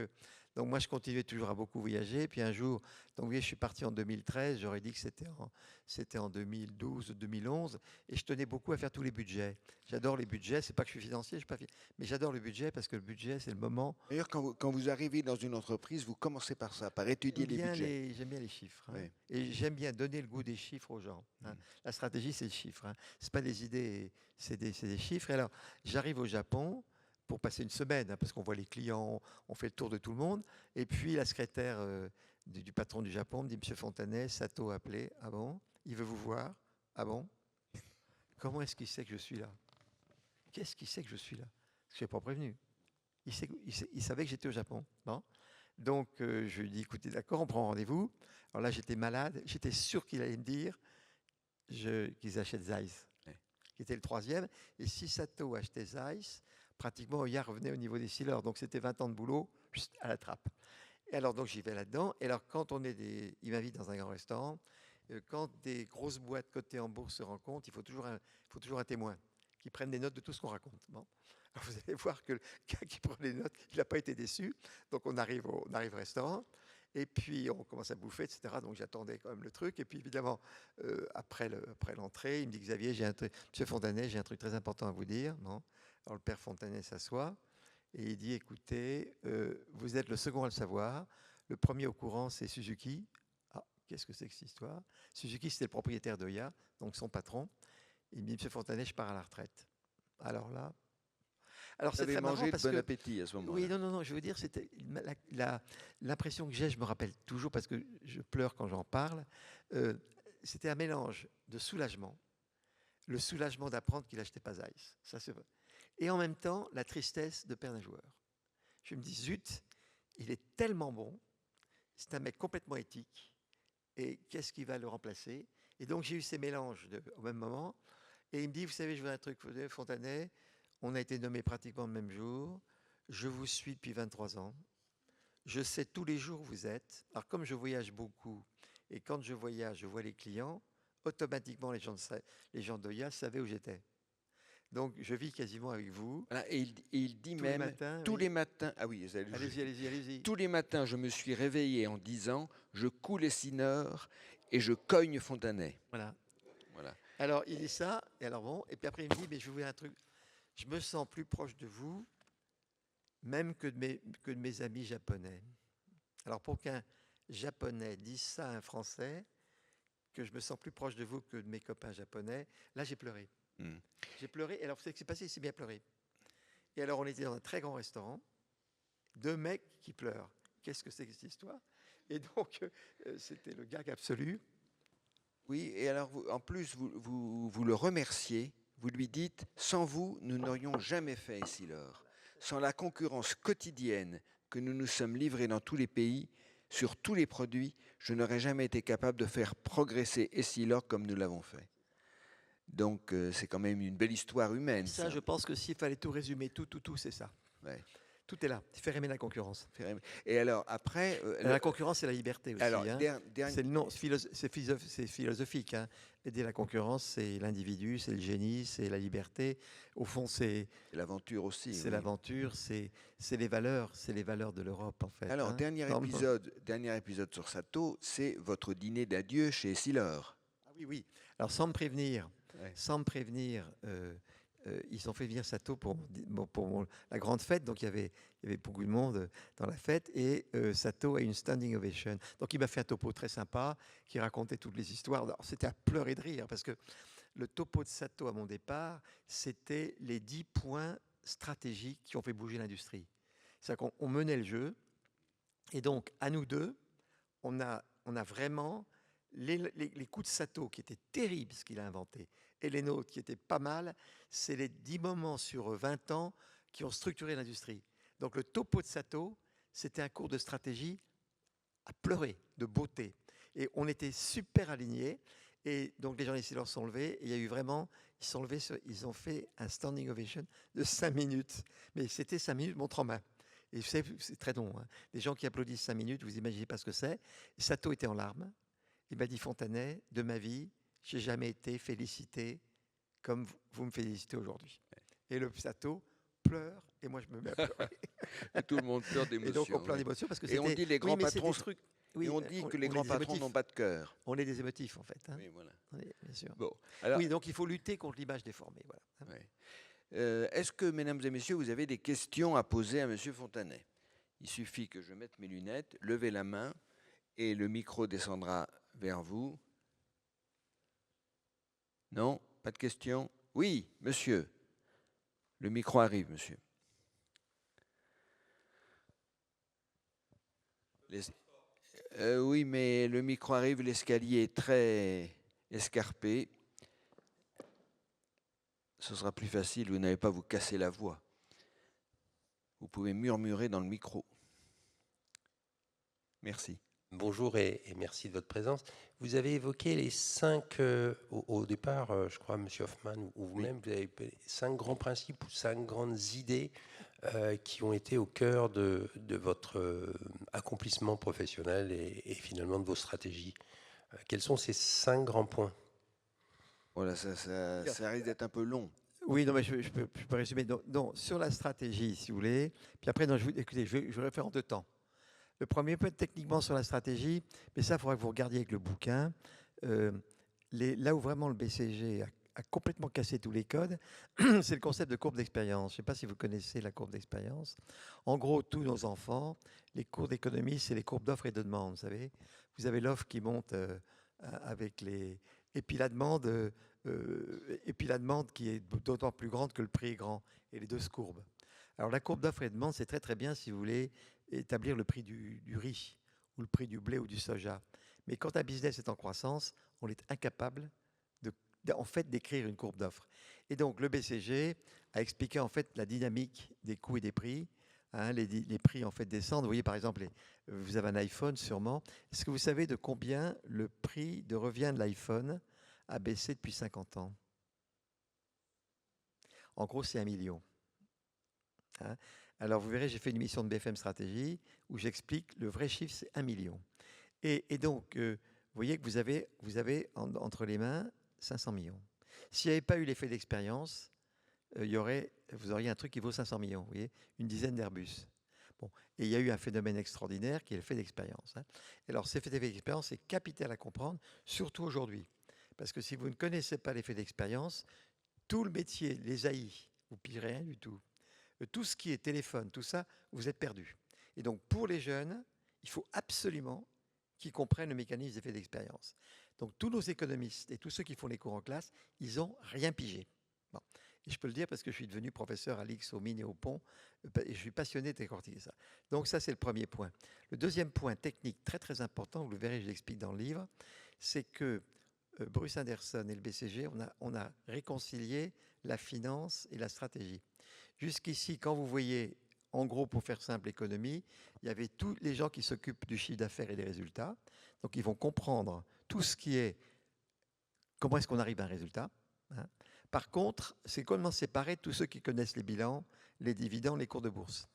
moi je continuais toujours à beaucoup voyager. Puis un jour, donc vous voyez, je suis parti en 2013. J'aurais dit que c'était en 2012 ou 2011. Et je tenais beaucoup à faire tous les budgets. J'adore les budgets. C'est pas que je suis financier, je suis pas mais j'adore le budget parce que le budget c'est le moment. D'ailleurs, quand vous arrivez dans une entreprise, vous commencez par ça, par étudier les budgets. J'aime bien les chiffres. Hein. Oui. Et j'aime bien donner le goût des chiffres aux gens. Hein. La stratégie, c'est le chiffre. Hein. Ce pas des idées, c'est des chiffres. Et alors, j'arrive au Japon pour passer une semaine, hein, parce qu'on voit les clients, on fait le tour de tout le monde. Et puis, la secrétaire du patron du Japon me dit, Monsieur Fontanet, Sato a appelé. Ah bon? Il veut vous voir. Ah bon? Comment est-ce qu'il sait que je suis là? Qu'est-ce qu'il sait que je suis là? Parce que je n'ai pas prévenu. Il savait que j'étais au Japon. Bon. Donc, je lui ai dit, écoutez, d'accord, on prend rendez-vous. Alors là, j'étais malade. J'étais sûr qu'il allait me dire qu'ils achètent Zeiss, qui était le troisième. Et si Sato achetait Zeiss, pratiquement, Oya revenait au niveau des sealers. Donc, c'était 20 ans de boulot à la trappe. Et alors, donc, j'y vais là-dedans. Et alors, quand il m'invite dans un grand restaurant, quand des grosses boîtes cotées en bourse se rencontrent, il faut toujours un témoin qui prenne des notes de tout ce qu'on raconte. Bon. Alors vous allez voir que le gars qui prend les notes, il n'a pas été déçu. Donc on arrive au restaurant, et puis on commence à bouffer, etc. Donc j'attendais quand même le truc. Et puis évidemment, après l'entrée, il me dit, Xavier, Monsieur Fontanet, j'ai un truc très important à vous dire. Bon. Alors le père Fontanet s'assoit, et il dit, écoutez, vous êtes le second à le savoir. Le premier au courant, c'est Suzuki. Ah, qu'est-ce que c'est que cette histoire? Suzuki, c'était le propriétaire d'Oya, donc son patron. Il me dit, Monsieur Fontanet, je pars à la retraite. Alors là, c'est très marrant parce de bon que, appétit à ce moment-là. oui, non, je veux dire, c'était l'impression que j'ai, je me rappelle toujours parce que je pleure quand j'en parle, c'était un mélange de soulagement, le soulagement d'apprendre qu'il n'achetait pas Zeiss, ça c'est vrai, et en même temps la tristesse de perdre un joueur. Je me dis, zut, il est tellement bon, c'est un mec complètement éthique, et qu'est-ce qui va le remplacer? Et donc j'ai eu ces mélanges au même moment, et il me dit, vous savez, je veux un truc, Fontanet, on a été nommés pratiquement le même jour. Je vous suis depuis 23 ans. Je sais tous les jours où vous êtes. Alors, comme je voyage beaucoup, et quand je voyage, je vois les clients, automatiquement, les gens d'Oya savaient où j'étais. Donc, je vis quasiment avec vous. Voilà, et il dit même, tous les matins, ah oui, allez-y. tous les matins, je me suis réveillé en disant, je coule Essineur et je cogne Fontanet. Voilà. Voilà. Alors, il dit ça, et alors bon, et puis après, il me dit, mais je vais vous dire un truc. Je me sens plus proche de vous, même que de mes amis japonais. Alors pour qu'un japonais dise ça à un français, que je me sens plus proche de vous que de mes copains japonais, là j'ai pleuré. J'ai pleuré, et alors vous savez ce qui s'est passé? Il s'est bien pleuré. Et alors on était dans un très grand restaurant, deux mecs qui pleurent. Qu'est-ce que c'est que cette histoire? Et donc c'était le gag absolu. Oui, et alors en plus vous le remerciez. Vous lui dites, sans vous, nous n'aurions jamais fait Essilor. Sans la concurrence quotidienne que nous nous sommes livrés dans tous les pays, sur tous les produits, je n'aurais jamais été capable de faire progresser Essilor comme nous l'avons fait. Donc c'est quand même une belle histoire humaine. Ça, je pense que s'il fallait tout résumer, tout, c'est ça. Ouais. Tout est là. Faire aimer la concurrence. Et alors après, la concurrence, c'est la liberté aussi. Alors, hein. C'est philosophique. Hein. Aider la concurrence, c'est l'individu, c'est le génie, c'est la liberté. Au fond, c'est l'aventure aussi. C'est l'aventure, c'est les valeurs de l'Europe en fait. Alors, hein. dernier épisode sur Sato, c'est votre dîner d'adieu chez Essilor. Ah oui. Alors sans me prévenir, ils ont fait venir Sato pour la grande fête, donc il y avait beaucoup de monde dans la fête, et Sato a une standing ovation. Donc il m'a fait un topo très sympa qui racontait toutes les histoires. C'était à pleurer de rire, parce que le topo de Sato à mon départ, c'était les 10 points stratégiques qui ont fait bouger l'industrie. C'est-à-dire qu'on menait le jeu, et donc à nous deux, on a vraiment les coups de Sato qui étaient terribles, ce qu'il a inventé, et les nôtres qui étaient pas mal, c'est les 10 moments sur 20 ans qui ont structuré l'industrie. Donc le topo de Sato, c'était un cours de stratégie à pleurer, de beauté. Et on était super alignés. Et donc les journalistes se sont levés, et il y a eu vraiment, ils sont levés, ils ont fait un standing ovation de 5 minutes. Mais c'était 5 minutes montre en main. Et c'est très long. Hein. Des gens qui applaudissent 5 minutes, vous imaginez pas ce que c'est. Sato était en larmes. Il m'a dit, Fontanet, de ma vie, j'ai jamais été félicité comme vous me félicitez aujourd'hui. Et le Sato pleure, et moi je me mets à pleurer. Et tout le monde pleure d'émotion. Et donc on pleure d'émotion parce que et on dit les grands patrons. trucs. Oui, et on dit que les grands patrons n'ont pas de cœur. On est des émotifs en fait. Hein. Oui, voilà. Bien sûr. Bon, alors, oui, donc il faut lutter contre l'image déformée. Voilà. Oui. Est-ce que, mesdames et messieurs, vous avez des questions à poser à monsieur Fontanet? Il suffit que je mette mes lunettes, levez la main, et le micro descendra vers vous. Non? Pas de questions? Oui, monsieur. Le micro arrive, monsieur. Oui, mais le micro arrive, l'escalier est très escarpé. Ce sera plus facile, vous n'allez pas vous casser la voix. Vous pouvez murmurer dans le micro. Merci. Bonjour et merci de votre présence. Vous avez évoqué les 5, au départ, je crois, M. Hoffman ou vous-même, vous avez 5 grands principes ou 5 grandes idées qui ont été au cœur de votre accomplissement professionnel et finalement de vos stratégies. Quels sont ces 5 grands points? Voilà, ça risque d'être un peu long. Oui, non, mais je peux résumer. Donc, sur la stratégie, si vous voulez. Puis après, non, écoutez, je vais le faire en 2 temps. Le premier point, techniquement sur la stratégie, mais ça, il faudra que vous regardiez avec le bouquin. Là où vraiment le BCG a complètement cassé tous les codes, c'est le concept de courbe d'expérience. Je ne sais pas si vous connaissez la courbe d'expérience. En gros, tous nos enfants, les cours d'économie, c'est les courbes d'offres et de demande. Vous savez, vous avez l'offre qui monte avec les... Et puis la demande qui est d'autant plus grande que le prix est grand. Et les deux se courbent. Alors la courbe d'offres et de demande, c'est très très bien si vous voulez établir le prix du riz ou le prix du blé ou du soja. Mais quand un business est en croissance, on est incapable en fait d'écrire une courbe d'offres. Et donc le BCG a expliqué en fait la dynamique des coûts et des prix. Hein, les prix en fait descendent. Vous voyez par exemple, vous avez un iPhone sûrement. Est-ce que vous savez de combien le prix de revient de l'iPhone a baissé depuis 50 ans? En gros, c'est 1 million. Hein. Alors, vous verrez, j'ai fait une émission de BFM Stratégie où j'explique le vrai chiffre, c'est 1 million. Et donc, vous voyez que vous avez entre les mains 500 millions. S'il n'y avait pas eu l'effet d'expérience, vous auriez un truc qui vaut 500 millions, vous voyez, une dizaine d'Airbus. Bon, et il y a eu un phénomène extraordinaire qui est l'effet d'expérience. Hein. Alors, cet effet d'expérience est capital à comprendre, surtout aujourd'hui. Parce que si vous ne connaissez pas l'effet d'expérience, tout le métier, les AI, vous ne pillerez rien du tout. Tout ce qui est téléphone, tout ça, vous êtes perdu. Et donc, pour les jeunes, il faut absolument qu'ils comprennent le mécanisme d'effet d'expérience. Donc, tous nos économistes et tous ceux qui font les cours en classe, ils n'ont rien pigé. Bon. Et je peux le dire parce que je suis devenu professeur à l'X, aux mines et au pont, et je suis passionné de décortiquer ça. Donc, ça, c'est le premier point. Le deuxième point technique très, très important, vous le verrez, je l'explique dans le livre, c'est que Bruce Anderson et le BCG, on a réconcilié la finance et la stratégie. Jusqu'ici, quand vous voyez, en gros, pour faire simple, l'économie, il y avait tous les gens qui s'occupent du chiffre d'affaires et des résultats. Donc, ils vont comprendre tout ce qui est comment est-ce qu'on arrive à un résultat. Hein. Par contre, c'est complètement séparé de tous ceux qui connaissent les bilans, les dividendes, les cours de bourse.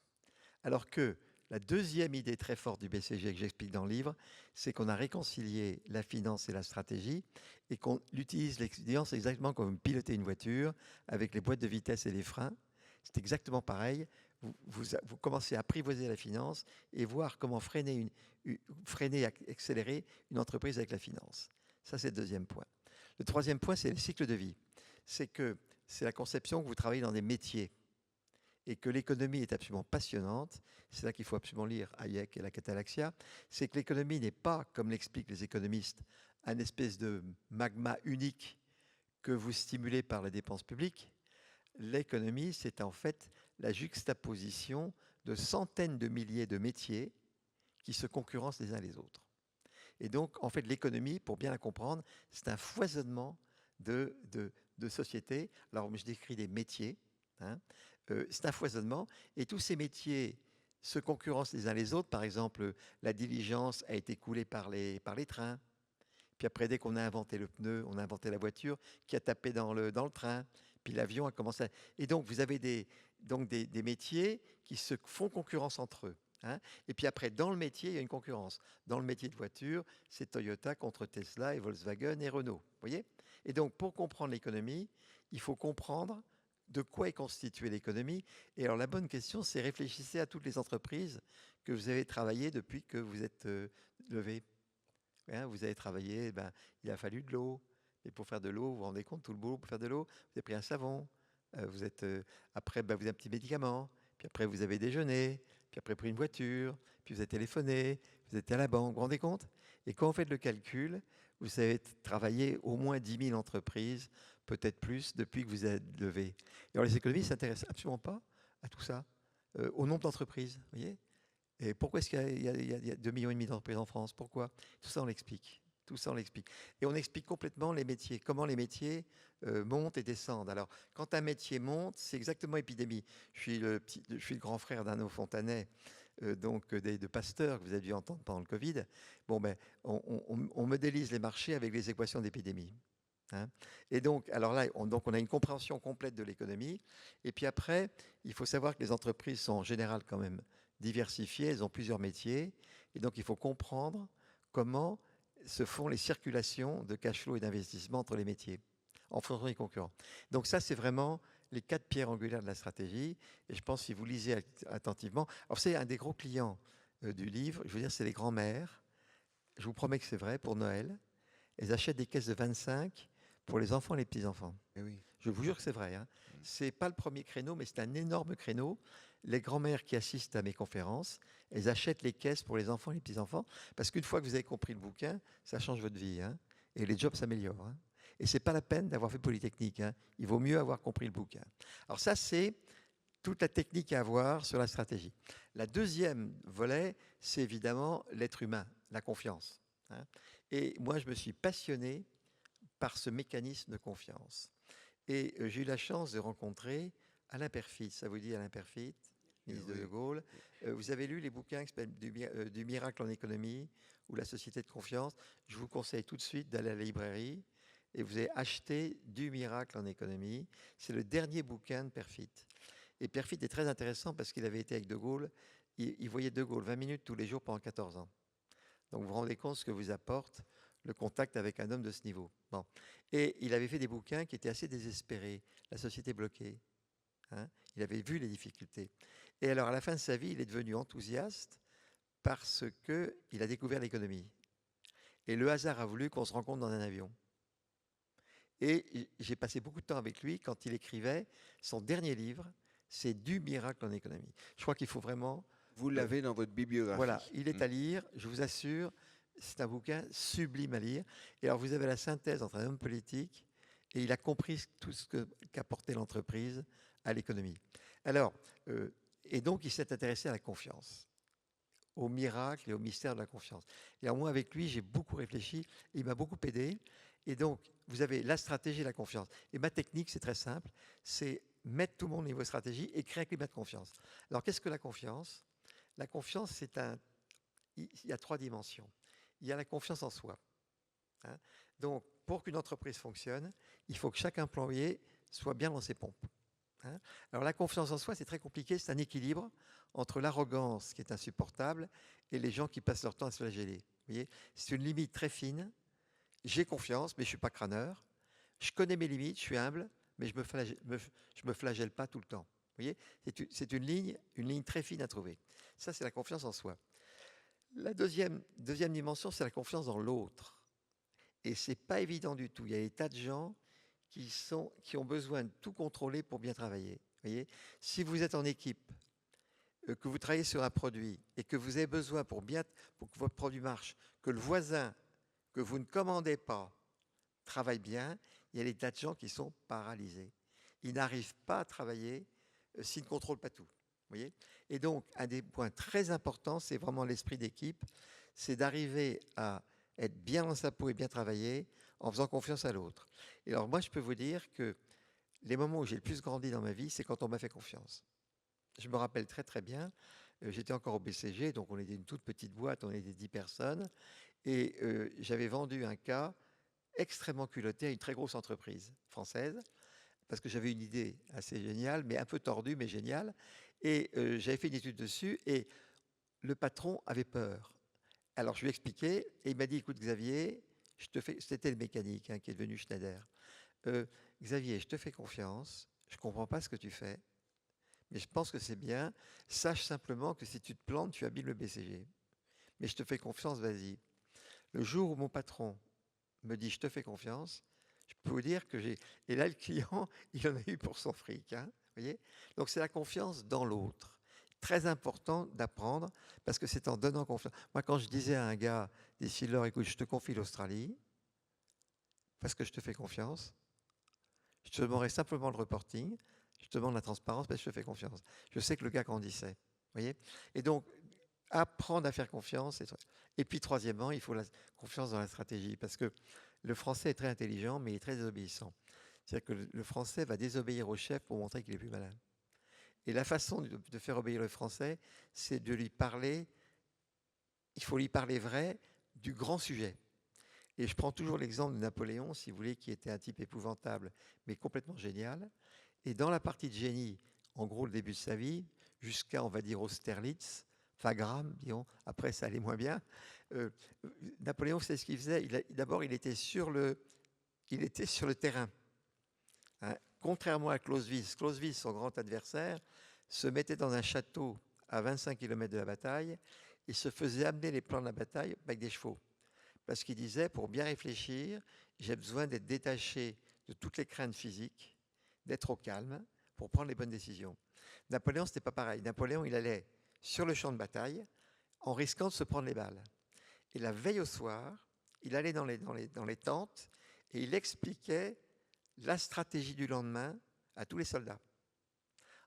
Alors que la deuxième idée très forte du BCG que j'explique dans le livre, c'est qu'on a réconcilié la finance et la stratégie et qu'on utilise l'expérience exactement comme piloter une voiture avec les boîtes de vitesse et les freins. C'est exactement pareil. Vous commencez à apprivoiser la finance et voir comment freiner, accélérer une entreprise avec la finance. Ça, c'est le deuxième point. Le troisième point, c'est le cycle de vie. C'est la conception que vous travaillez dans des métiers et que l'économie est absolument passionnante. C'est là qu'il faut absolument lire Hayek et la Catalaxia. C'est que l'économie n'est pas, comme l'expliquent les économistes, un espèce de magma unique que vous stimulez par la dépense publique. L'économie, c'est en fait la juxtaposition de centaines de milliers de métiers qui se concurrencent les uns les autres. Et donc, en fait, l'économie, pour bien la comprendre, c'est un foisonnement de sociétés. Alors, je décris des métiers. Hein. C'est un foisonnement. Et tous ces métiers se concurrencent les uns les autres. Par exemple, la diligence a été coulée par les trains. Puis après, dès qu'on a inventé le pneu, on a inventé la voiture qui a tapé dans le train. Puis l'avion a commencé. Et donc, vous avez des métiers qui se font concurrence entre eux. Hein. Et puis après, dans le métier, il y a une concurrence. Dans le métier de voiture, c'est Toyota contre Tesla et Volkswagen et Renault. Vous voyez? Et donc, pour comprendre l'économie, il faut comprendre de quoi est constituée l'économie. Et alors, la bonne question, c'est réfléchissez à toutes les entreprises que vous avez travaillées depuis que vous êtes levé. Hein, vous avez travaillé, il a fallu de l'eau. Et pour faire de l'eau, vous vous rendez compte, tout le boulot pour faire de l'eau, vous avez pris un savon. Après, vous avez un petit médicament. Puis après, vous avez déjeuné. Puis après, pris une voiture. Puis vous avez téléphoné. Vous êtes à la banque. Vous vous rendez compte? Et quand vous faites le calcul, vous avez travaillé au moins 10 000 entreprises, peut-être plus, depuis que vous êtes levé. Et alors, les économistes ne s'intéressent absolument pas à tout ça, au nombre d'entreprises. Vous voyez? Et pourquoi est-ce qu'il y a 2,5 millions d'entreprises en France? Pourquoi? Tout ça, on l'explique. Tout ça, on l'explique. Et on explique complètement les métiers, comment les métiers montent et descendent. Alors, quand un métier monte, c'est exactement épidémie. Je suis le grand frère d'Arnaud Fontanet, de Pasteur, que vous avez dû entendre pendant le Covid. On modélise les marchés avec les équations d'épidémie. Hein. Et donc, alors là, on a une compréhension complète de l'économie. Et puis après, il faut savoir que les entreprises sont en général quand même diversifiées, elles ont plusieurs métiers. Et donc, il faut comprendre comment se font les circulations de cash flow et d'investissement entre les métiers, en fonction des concurrents. Donc ça, c'est vraiment les 4 pierres angulaires de la stratégie. Et je pense, si vous lisez attentivement, alors c'est un des gros clients du livre, je veux dire, c'est les grands-mères. Je vous promets que c'est vrai, pour Noël, elles achètent des caisses de 25 pour les enfants et les petits-enfants. Eh oui. Je vous jure que c'est vrai. Hein. C'est pas le premier créneau, mais c'est un énorme créneau. Les grands-mères qui assistent à mes conférences, elles achètent les caisses pour les enfants et les petits-enfants, parce qu'une fois que vous avez compris le bouquin, ça change votre vie. Hein. Et les jobs s'améliorent. Hein. Et c'est pas la peine d'avoir fait Polytechnique. Hein. Il vaut mieux avoir compris le bouquin. Alors ça, c'est toute la technique à avoir sur la stratégie. La deuxième volet, c'est évidemment l'être humain, la confiance. Hein. Et moi, je me suis passionné par ce mécanisme de confiance. Et j'ai eu la chance de rencontrer Alain Peyrefitte. Ça vous dit Alain Peyrefitte, ministre de Gaulle? Vous avez lu les bouquins qui s'appellent du miracle en économie ou la société de confiance? Je vous conseille tout de suite d'aller à la librairie et vous allez acheter Du miracle en économie. C'est le dernier bouquin de Peyrefitte. Et Peyrefitte est très intéressant parce qu'il avait été avec De Gaulle. Il voyait De Gaulle 20 minutes tous les jours pendant 14 ans. Donc vous vous rendez compte ce que vous apporte le contact avec un homme de ce niveau. Bon. Et il avait fait des bouquins qui étaient assez désespérés. La société bloquée. Hein. Il avait vu les difficultés. Et alors, à la fin de sa vie, il est devenu enthousiaste parce qu'il a découvert l'économie. Et le hasard a voulu qu'on se rencontre dans un avion. Et j'ai passé beaucoup de temps avec lui quand il écrivait son dernier livre, c'est Du miracle en économie. Je crois qu'il faut vraiment... Vous l'avez dans votre bibliographie. Voilà, il est à lire, je vous assure, c'est un bouquin sublime à lire. Et alors, vous avez la synthèse entre un homme politique et il a compris tout ce qu'apportait l'entreprise à l'économie. Alors, et donc, il s'est intéressé à la confiance, au miracle et au mystère de la confiance. Et alors, moi, avec lui, j'ai beaucoup réfléchi, il m'a beaucoup aidé. Et donc, vous avez la stratégie et la confiance. Et ma technique, c'est très simple, c'est mettre tout le monde au niveau stratégie et créer un climat de confiance. Alors, qu'est-ce que la confiance? La confiance, il y a 3 dimensions. Il y a la confiance en soi. Hein. Donc, pour qu'une entreprise fonctionne, il faut que chaque employé soit bien dans ses pompes. Hein. Alors, la confiance en soi, c'est très compliqué. C'est un équilibre entre l'arrogance qui est insupportable et les gens qui passent leur temps à se flageller. Vous voyez, c'est une limite très fine. J'ai confiance, mais je ne suis pas crâneur. Je connais mes limites, je suis humble, mais je me flagelle pas tout le temps. Vous voyez, c'est une ligne très fine à trouver. Ça, c'est la confiance en soi. La deuxième dimension, c'est la confiance dans l'autre. Et ce n'est pas évident du tout. Il y a des tas de gens qui ont besoin de tout contrôler pour bien travailler. Vous voyez, si vous êtes en équipe, que vous travaillez sur un produit et que vous avez besoin pour que votre produit marche, que le voisin que vous ne commandez pas travaille bien, il y a des tas de gens qui sont paralysés. Ils n'arrivent pas à travailler s'ils ne contrôlent pas tout. Vous voyez ? Et donc, un des points très importants, c'est vraiment l'esprit d'équipe, c'est d'arriver à être bien dans sa peau et bien travailler en faisant confiance à l'autre. Et alors, moi, je peux vous dire que les moments où j'ai le plus grandi dans ma vie, c'est quand on m'a fait confiance. Je me rappelle très très bien, j'étais encore au BCG, donc on était une toute petite boîte, on était 10 personnes, Et j'avais vendu un cas extrêmement culotté à une très grosse entreprise française, parce que j'avais une idée assez géniale, mais un peu tordue, mais géniale. Et j'avais fait une étude dessus, et le patron avait peur. Alors je lui ai expliqué, et il m'a dit, écoute Xavier, c'était le mécanique hein, qui est devenu Schneider. Xavier, je te fais confiance, je ne comprends pas ce que tu fais, mais je pense que c'est bien. Sache simplement que si tu te plantes, tu abîmes le BCG. Mais je te fais confiance, vas-y. Le jour où mon patron me dit, je te fais confiance, je peux vous dire que j'ai... Et là, le client, il en a eu pour son fric. Hein, voyez. Donc c'est la confiance dans l'autre. Très important d'apprendre, parce que c'est en donnant confiance. Moi, quand je disais à un gars, des Sealers, écoute, je te confie l'Australie, parce que je te fais confiance, je te demanderai simplement le reporting, je te demande la transparence, parce que je te fais confiance. Je sais que le gars grandissait. Voyez. Et donc, apprendre à faire confiance. Et puis, troisièmement, il faut la confiance dans la stratégie, parce que le français est très intelligent, mais il est très désobéissant. C'est-à-dire que le français va désobéir au chef pour montrer qu'il est plus malin. Et la façon de faire obéir le français, c'est de lui parler, il faut lui parler vrai, du grand sujet. Et je prends toujours l'exemple de Napoléon, si vous voulez, qui était un type épouvantable, mais complètement génial. Et dans la partie de génie, en gros, le début de sa vie, jusqu'à, on va dire, Austerlitz, Wagram, disons, après ça allait moins bien. Napoléon, c'est ce qu'il faisait. D'abord, il était sur le terrain. Hein. Contrairement à Clausewitz, son grand adversaire, se mettait dans un château à 25 km de la bataille et se faisait amener les plans de la bataille avec des chevaux. Parce qu'il disait, pour bien réfléchir, j'ai besoin d'être détaché de toutes les craintes physiques, d'être au calme pour prendre les bonnes décisions. Napoléon, ce n'était pas pareil. Napoléon, il allait sur le champ de bataille en risquant de se prendre les balles. Et la veille au soir, il allait dans les tentes et il expliquait la stratégie du lendemain à tous les soldats.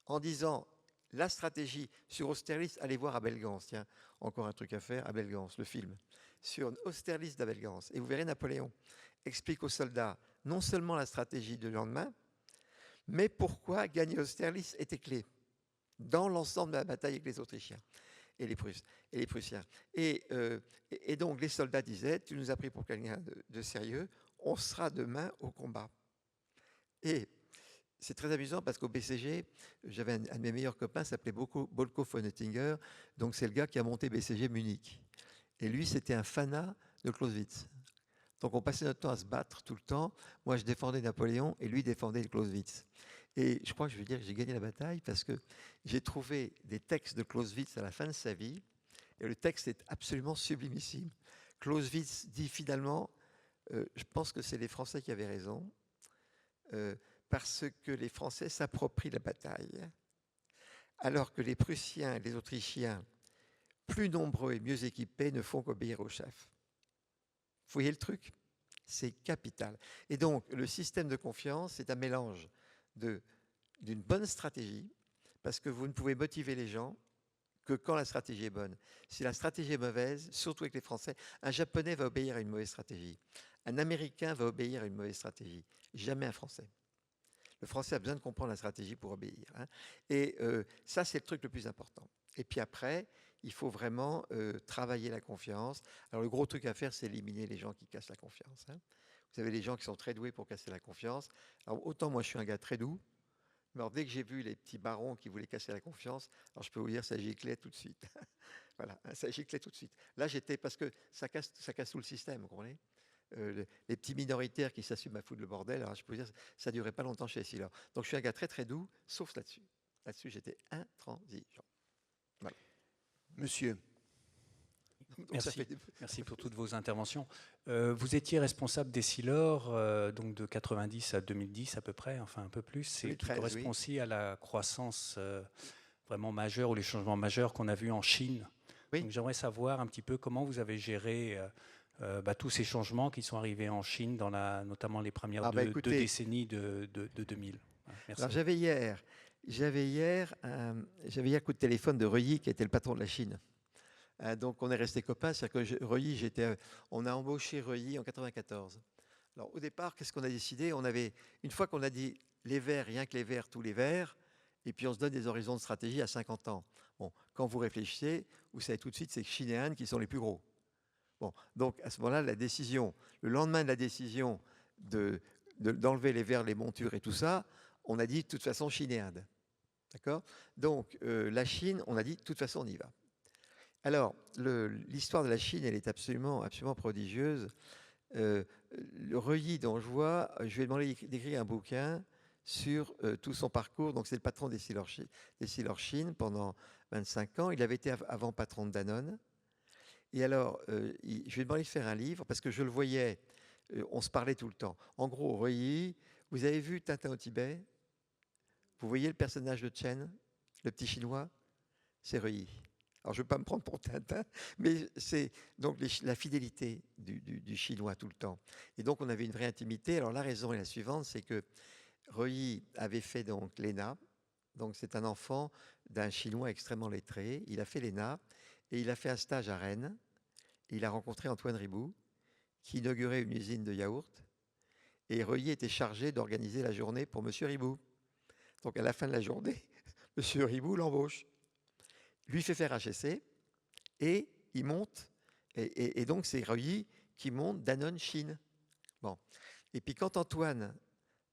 En disant, la stratégie sur Austerlitz, allez voir Abel Gance, tiens, encore un truc à faire, Abel Gance, le film, sur Austerlitz d'Abel Gance. Et vous verrez, Napoléon explique aux soldats non seulement la stratégie du lendemain, mais pourquoi gagner Austerlitz était clé dans l'ensemble de la bataille avec les Autrichiens et les Prussiens. Et donc les soldats disaient, tu nous as pris pour quelqu'un de sérieux, on sera demain au combat. Et c'est très amusant parce qu'au BCG, j'avais un de mes meilleurs copains, s'appelait Bolko von Oettinger, donc c'est le gars qui a monté BCG Munich. Et lui, c'était un fanat de Clausewitz. Donc on passait notre temps à se battre tout le temps. Moi, je défendais Napoléon et lui défendait le Clausewitz. Et je crois que je veux dire que j'ai gagné la bataille parce que j'ai trouvé des textes de Clausewitz à la fin de sa vie. Et le texte est absolument sublimissime. Clausewitz dit finalement, je pense que c'est les Français qui avaient raison, parce que les Français s'approprient la bataille, alors que les Prussiens et les Autrichiens, plus nombreux et mieux équipés, ne font qu'obéir au chef. Vous voyez le truc? C'est capital. Et donc, le système de confiance, c'est un mélange d'une bonne stratégie, parce que vous ne pouvez motiver les gens que quand la stratégie est bonne. Si la stratégie est mauvaise, surtout avec les Français, un Japonais va obéir à une mauvaise stratégie. Un Américain va obéir à une mauvaise stratégie. Jamais un Français. Le Français a besoin de comprendre la stratégie pour obéir. Hein. Et ça, c'est le truc le plus important. Et puis après, il faut vraiment travailler la confiance. Alors le gros truc à faire, c'est éliminer les gens qui cassent la confiance. Hein. Vous avez des gens qui sont très doués pour casser la confiance. Alors autant moi, je suis un gars très doux, mais alors, dès que j'ai vu les petits barons qui voulaient casser la confiance, alors je peux vous dire, ça giclait tout de suite. Voilà, ça giclait tout de suite. Là, j'étais, parce que ça casse tout le système, vous comprenez les petits minoritaires qui s'assument à foutre le bordel, alors je peux vous dire, ça ne durait pas longtemps chez Sealer. Donc je suis un gars très très doux, sauf là-dessus. Là-dessus, j'étais intransigeant. Voilà. Monsieur. Merci pour toutes vos interventions. Vous étiez responsable des Sealers, donc de 90 à 2010 à peu près, enfin un peu plus. C'est qui correspond aussi à la croissance vraiment majeure ou les changements majeurs qu'on a vus en Chine. Oui. Donc j'aimerais savoir un petit peu comment vous avez géré tous ces changements qui sont arrivés en Chine, dans notamment les premières deux décennies de 2000. Merci. Alors j'avais hier un coup de téléphone de Reuilly, qui était le patron de la Chine. Donc on est resté copains, c'est-à-dire que Reuilly, on a embauché Reuilly en 94. Alors au départ, qu'est-ce qu'on a décidé? Une fois qu'on a dit les verts, rien que les verts, tous les verts, et puis on se donne des horizons de stratégie à 50 ans. Bon, quand vous réfléchissez, vous savez tout de suite, c'est Chine et Inde qui sont les plus gros. Bon, donc à ce moment-là, la décision, le lendemain de la décision d'enlever les verres, les montures et tout ça, on a dit de toute façon Chine et Inde. D'accord? Donc la Chine, on a dit de toute façon on y va. Alors, l'histoire de la Chine, elle est absolument, absolument prodigieuse. Le Reuilly dont je vois, je lui ai demandé d'écrire un bouquin sur tout son parcours. Donc, c'est le patron des Silor Chine pendant 25 ans. Il avait été avant patron de Danone. Et alors, je lui ai demandé de faire un livre parce que je le voyais, on se parlait tout le temps. En gros, Reuilly, vous avez vu Tintin au Tibet? Vous voyez le personnage de Chen, le petit chinois? C'est Reuilly. Alors, je ne veux pas me prendre pour Tintin, mais c'est donc la fidélité du chinois tout le temps. Et donc, on avait une vraie intimité. Alors, la raison est la suivante, c'est que Reuilly avait fait donc l'ENA. Donc, c'est un enfant d'un chinois extrêmement lettré. Il a fait l'ENA et il a fait un stage à Rennes. Et il a rencontré Antoine Riboud, qui inaugurait une usine de yaourt. Et Reuilly était chargé d'organiser la journée pour M. Riboud. Donc, à la fin de la journée, M. Riboud l'embauche. Lui fait faire HSC et il monte, et donc c'est Reuilly qui monte Danone Chine. Bon. Et puis quand Antoine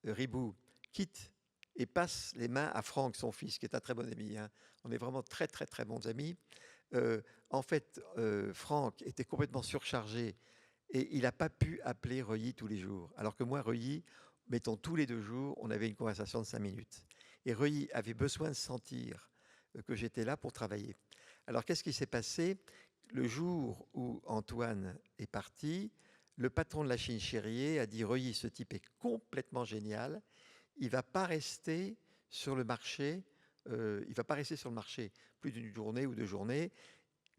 Riboud quitte et passe les mains à Franck, son fils, qui est un très bon ami, hein. On est vraiment très très très bons amis. En fait, Franck était complètement surchargé et il n'a pas pu appeler Reuilly tous les jours. Alors que moi, Reuilly, mettons tous les 2 jours, on avait une conversation de 5 minutes. Et Reuilly avait besoin de sentir que j'étais là pour travailler. Alors, qu'est-ce qui s'est passé? Le jour où Antoine est parti, le patron de la Chine Chérier a dit « Reuilly, ce type est complètement génial, il ne va pas rester sur le marché, plus d'une journée ou 2 journées.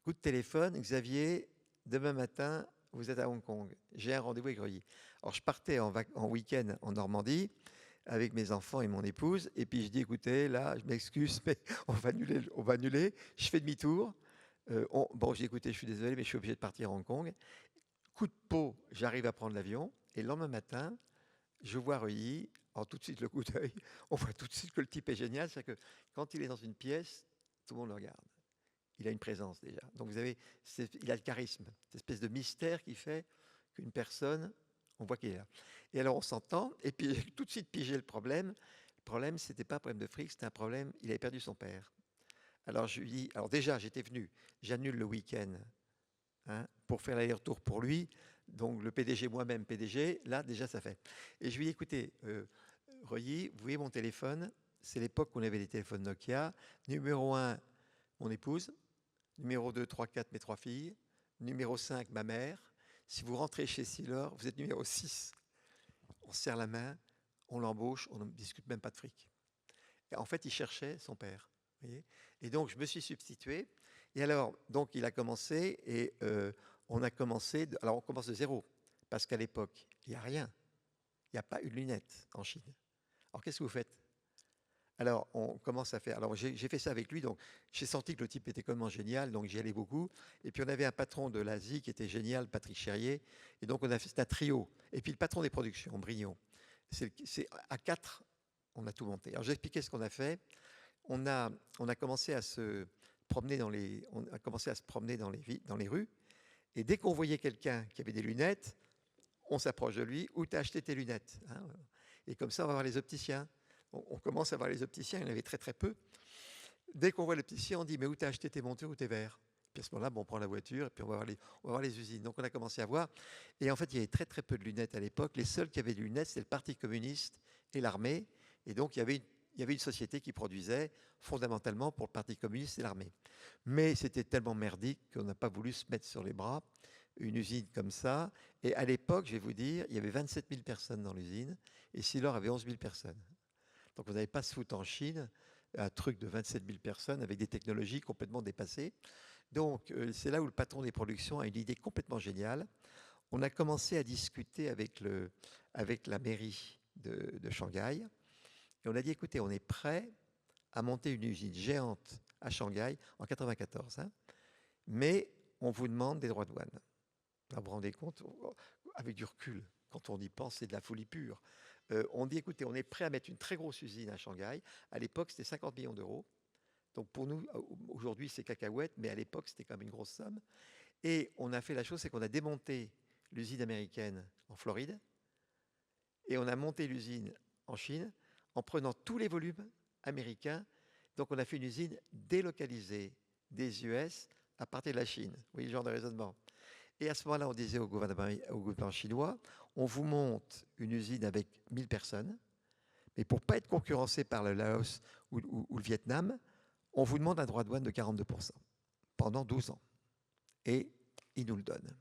Coup de téléphone, Xavier, demain matin, vous êtes à Hong Kong. J'ai un rendez-vous avec Reuilly. » Alors, je partais en week-end en Normandie avec mes enfants et mon épouse. Et puis je dis, écoutez, là, je m'excuse, mais on va annuler. Je fais demi-tour. Bon, j'ai écouté, je suis désolé, mais je suis obligé de partir à Hong Kong. Coup de peau, j'arrive à prendre l'avion. Et le lendemain matin, je vois Reuilly. Alors tout de suite, le coup d'œil, on voit tout de suite que le type est génial. C'est-à-dire que quand il est dans une pièce, tout le monde le regarde. Il a une présence déjà. Donc il a le charisme, cette espèce de mystère qui fait qu'une personne, on voit qu'il est là. Et alors on s'entend, et puis j'ai tout de suite pigé le problème. Le problème, c'était pas un problème de fric, c'était un problème, il avait perdu son père. Alors je lui dis, alors déjà j'étais venu, j'annule le week-end pour faire l'aller-retour pour lui. Donc le PDG, moi-même PDG, là déjà ça fait. Et je lui dis, écoutez, Reuilly, vous voyez mon téléphone, c'est l'époque où on avait les téléphones Nokia. Numéro 1, mon épouse. Numéro 2, 3, 4, mes 3 filles. Numéro 5, ma mère. Si vous rentrez chez Silor, vous êtes numéro 6. On se serre la main, on l'embauche, on ne discute même pas de fric. Et en fait, il cherchait son père. Voyez, et donc, je me suis substitué. Et alors, donc, il a commencé et on a commencé. Alors, on commence de zéro. Parce qu'à l'époque, il n'y a rien. Il n'y a pas une lunette en Chine. Alors, qu'est-ce que vous faites? Alors, on commence à faire. Alors, j'ai fait ça avec lui. Donc, j'ai senti que le type était complètement génial. Donc, j'y allais beaucoup. Et puis, on avait un patron de l'Asie qui était génial, Patrick Chérier. Et donc, on a fait un trio. Et puis, le patron des productions, Brion. C'est à 4, on a tout monté. Alors, j'ai expliqué ce qu'on a fait. On a commencé à se promener dans les rues. Et dès qu'on voyait quelqu'un qui avait des lunettes, on s'approche de lui. Où t'as acheté tes lunettes? Et comme ça, on va voir les opticiens. On commence à voir les opticiens, il y en avait très très peu. Dès qu'on voit l'opticien, on dit, mais où t'as acheté tes montures ou tes verres? Puis à ce moment-là, on prend la voiture et puis on va voir les usines. Donc on a commencé à voir. Et en fait, il y avait très très peu de lunettes à l'époque. Les seuls qui avaient des lunettes, c'était le Parti communiste et l'armée. Et donc il y avait une société qui produisait fondamentalement pour le Parti communiste et l'armée. Mais c'était tellement merdique qu'on n'a pas voulu se mettre sur les bras une usine comme ça. Et à l'époque, je vais vous dire, il y avait 27 000 personnes dans l'usine et Silor avait 11 000 personnes. Donc on n'avait pas se foutre en Chine, un truc de 27 000 personnes avec des technologies complètement dépassées. Donc c'est là où le patron des productions a une idée complètement géniale. On a commencé à discuter avec la mairie de Shanghai et on a dit, écoutez, on est prêt à monter une usine géante à Shanghai en 1994, mais on vous demande des droits de douane. Vous vous rendez compte, avec du recul, quand on y pense, c'est de la folie pure. On dit, écoutez, on est prêt à mettre une très grosse usine à Shanghai. À l'époque, c'était 50 millions d'euros. Donc pour nous, aujourd'hui, c'est cacahuète, mais à l'époque, c'était quand même une grosse somme. Et on a fait la chose, c'est qu'on a démonté l'usine américaine en Floride et on a monté l'usine en Chine en prenant tous les volumes américains. Donc on a fait une usine délocalisée des US à partir de la Chine. Vous voyez le genre de raisonnement. Et à ce moment-là, on disait au gouvernement chinois, on vous monte une usine avec 1000 personnes, mais pour ne pas être concurrencé par le Laos ou le Vietnam, on vous demande un droit de douane de 42% pendant 12 ans. Et ils nous le donnent.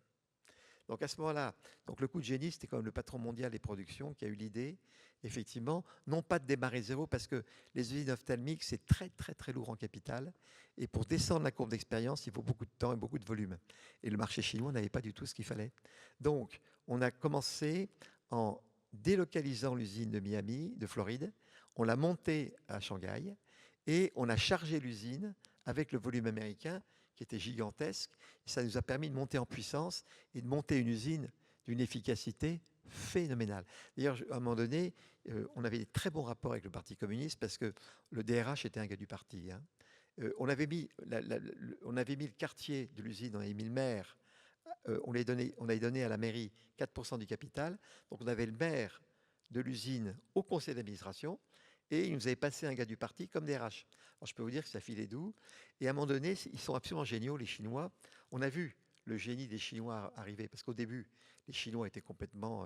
Donc à ce moment-là, donc le coup de génie, c'était quand même le patron mondial des productions qui a eu l'idée, effectivement, non pas de démarrer zéro, parce que les usines ophtalmiques, c'est très très très lourd en capital, et pour descendre la courbe d'expérience, il faut beaucoup de temps et beaucoup de volume. Et le marché chinois n'avait pas du tout ce qu'il fallait. Donc on a commencé en délocalisant l'usine de Miami, de Floride, on l'a montée à Shanghai, et on a chargé l'usine avec le volume américain, qui était gigantesque. Et ça nous a permis de monter en puissance et de monter une usine d'une efficacité phénoménale. D'ailleurs, à un moment donné, on avait des très bons rapports avec le Parti communiste parce que le DRH était un gars du parti. Hein. On avait mis le quartier de l'usine, on avait mis le maire, on avait donné à la mairie 4% du capital. Donc on avait le maire de l'usine au conseil d'administration. Et ils nous avaient passé un gars du parti comme DRH. Alors je peux vous dire que ça filait doux. Et à un moment donné, ils sont absolument géniaux, les Chinois. On a vu le génie des Chinois arriver, parce qu'au début, les Chinois étaient complètement,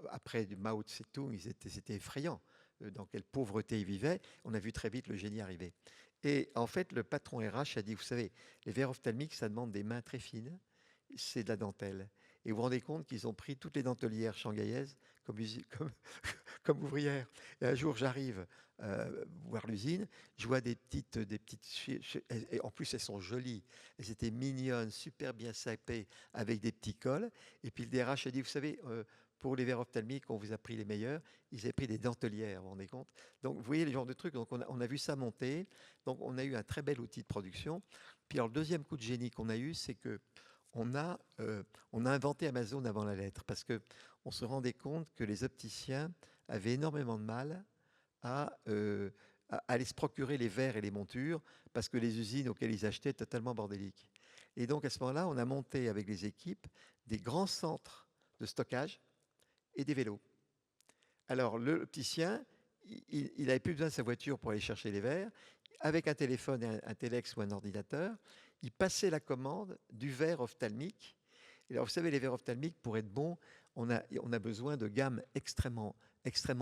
après du Mao Tse-tung, c'était effrayant dans quelle pauvreté ils vivaient. On a vu très vite le génie arriver. Et en fait, le patron RH a dit, vous savez, les verres ophtalmiques, ça demande des mains très fines, c'est de la dentelle. Et vous vous rendez compte qu'ils ont pris toutes les dentelières shanghaiaises comme ouvrières. Et un jour, j'arrive voir l'usine, je vois des petites, et en plus elles sont jolies, elles étaient mignonnes, super bien sapées, avec des petits cols. Et puis le DRH a dit, vous savez, pour les verres ophtalmiques, on vous a pris les meilleurs, ils avaient pris des dentelières, vous vous rendez compte? Donc vous voyez les genres de trucs, donc on a vu ça monter, donc on a eu un très bel outil de production. Puis alors le deuxième coup de génie qu'on a eu, c'est que on a inventé Amazon avant la lettre, parce qu'on se rendait compte que les opticiens avaient énormément de mal à aller se procurer les verres et les montures, parce que les usines auxquelles ils achetaient étaient totalement bordéliques. Et donc à ce moment-là, on a monté avec les équipes des grands centres de stockage et des vélos. Alors l'opticien, il n'avait plus besoin de sa voiture pour aller chercher les verres. Avec un téléphone, un téléx ou un ordinateur, il passait la commande du verre ophtalmique. Et alors, vous savez, les verres ophtalmiques, pour être bons, on a besoin de gammes extrêmement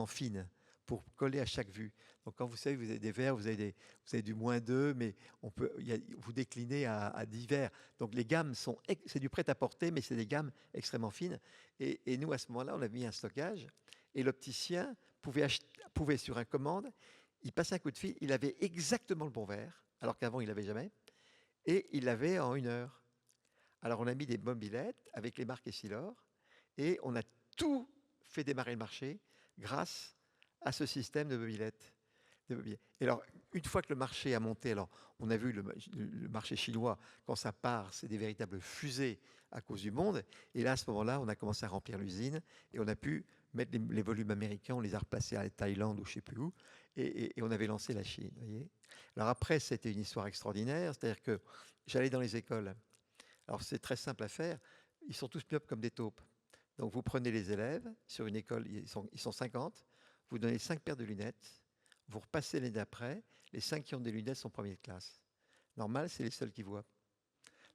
fines pour coller à chaque vue. Donc, quand vous savez, vous avez des verres, vous avez du -2, mais vous déclinez à 10 verres. Donc, les gammes c'est du prêt-à-porter, mais c'est des gammes extrêmement fines. Et nous, à ce moment-là, on a mis un stockage. Et l'opticien pouvait sur une commande, il passait un coup de fil, il avait exactement le bon verre, alors qu'avant, il l'avait jamais. Et il l'avait en 1 heure. Alors on a mis des mobilettes avec les marques Essilor et on a tout fait démarrer le marché grâce à ce système de mobilettes. Et alors, une fois que le marché a monté, alors on a vu le marché chinois, quand ça part, c'est des véritables fusées à cause du monde. Et là, à ce moment-là, on a commencé à remplir l'usine et on a pu mettre les volumes américains, on les a replacés à la Thaïlande ou je ne sais plus où, et on avait lancé la Chine. Voyez. Alors après, c'était une histoire extraordinaire, c'est-à-dire que j'allais dans les écoles. Alors c'est très simple à faire, ils sont tous myopes comme des taupes. Donc vous prenez les élèves, sur une école, ils sont 50, vous donnez 5 paires de lunettes, vous repassez l'année d'après, les 5 qui ont des lunettes sont premiers de classe. Normal, c'est les seuls qui voient.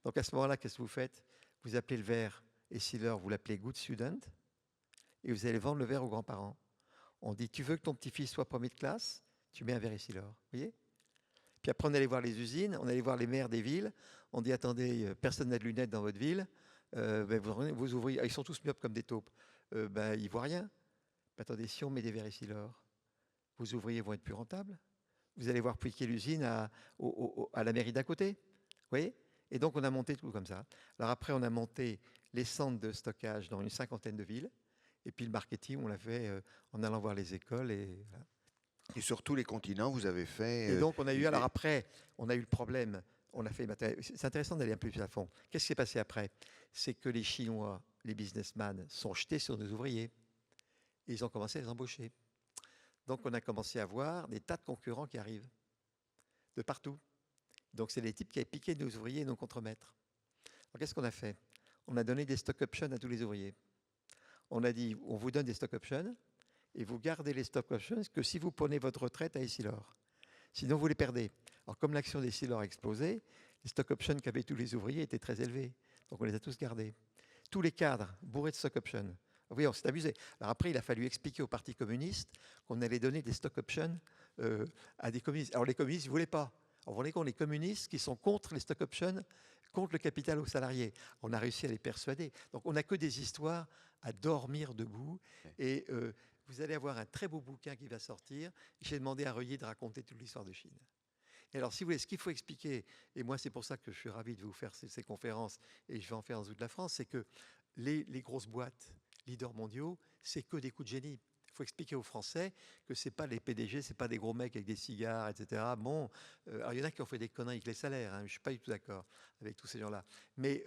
Donc à ce moment-là, qu'est-ce que vous faites? Vous appelez le verre Essilor, vous l'appelez Good Student, et vous allez vendre le verre aux grands-parents. On dit, tu veux que ton petit-fils soit premier de classe? Tu mets un verre Essilor. Vous voyez? Puis après, on allait voir les usines, on allait voir les maires des villes. On dit, attendez, personne n'a de lunettes dans votre ville. Vous ouvrez, ils sont tous myopes comme des taupes. Ils ne voient rien. Attendez, si on met des verres Essilor, vos ouvriers vont être plus rentables. Vous allez voir piquer l'usine à la mairie d'à côté. Vous voyez? Et donc, on a monté tout comme ça. Alors après, on a monté les centres de stockage dans une 50aine de villes. Et puis le marketing, on l'a fait en allant voir les écoles. Et sur tous les continents, vous avez fait... Et donc, on a eu, alors après, on a eu le problème. C'est intéressant d'aller un peu plus à fond. Qu'est-ce qui s'est passé après? C'est que les Chinois, les businessmen, sont jetés sur nos ouvriers. Et ils ont commencé à les embaucher. Donc, on a commencé à voir des tas de concurrents qui arrivent de partout. Donc, c'est les types qui avaient piqué nos ouvriers et nos contremaîtres. Alors, qu'est-ce qu'on a fait? On a donné des stock options à tous les ouvriers. On a dit, on vous donne des stock options et vous gardez les stock options que si vous prenez votre retraite à Essilor. Sinon, vous les perdez. Alors, comme l'action d'Essilor a explosé, les stock options qu'avaient tous les ouvriers étaient très élevés. Donc, on les a tous gardés. Tous les cadres bourrés de stock options. Oui, on s'est amusé. Alors après, il a fallu expliquer au Parti communiste qu'on allait donner des stock options à des communistes. Alors les communistes ne voulaient pas. Alors, vous vous rendez compte, les communistes qui sont contre les stock options, contre le capital aux salariés. On a réussi à les persuader. Donc on n'a que des histoires à dormir debout. Et vous allez avoir un très beau bouquin qui va sortir. J'ai demandé à Reuilly de raconter toute l'histoire de Chine. Et alors, si vous voulez, ce qu'il faut expliquer, et moi c'est pour ça que je suis ravi de vous faire ces conférences, et je vais en faire dans toute la France, c'est que les grosses boîtes, leaders mondiaux, c'est que des coups de génie. Il faut expliquer aux Français que ce n'est pas les PDG, ce n'est pas des gros mecs avec des cigares, etc. Bon, alors il y en a qui ont fait des conneries avec les salaires, hein, je ne suis pas du tout d'accord avec tous ces gens-là. Mais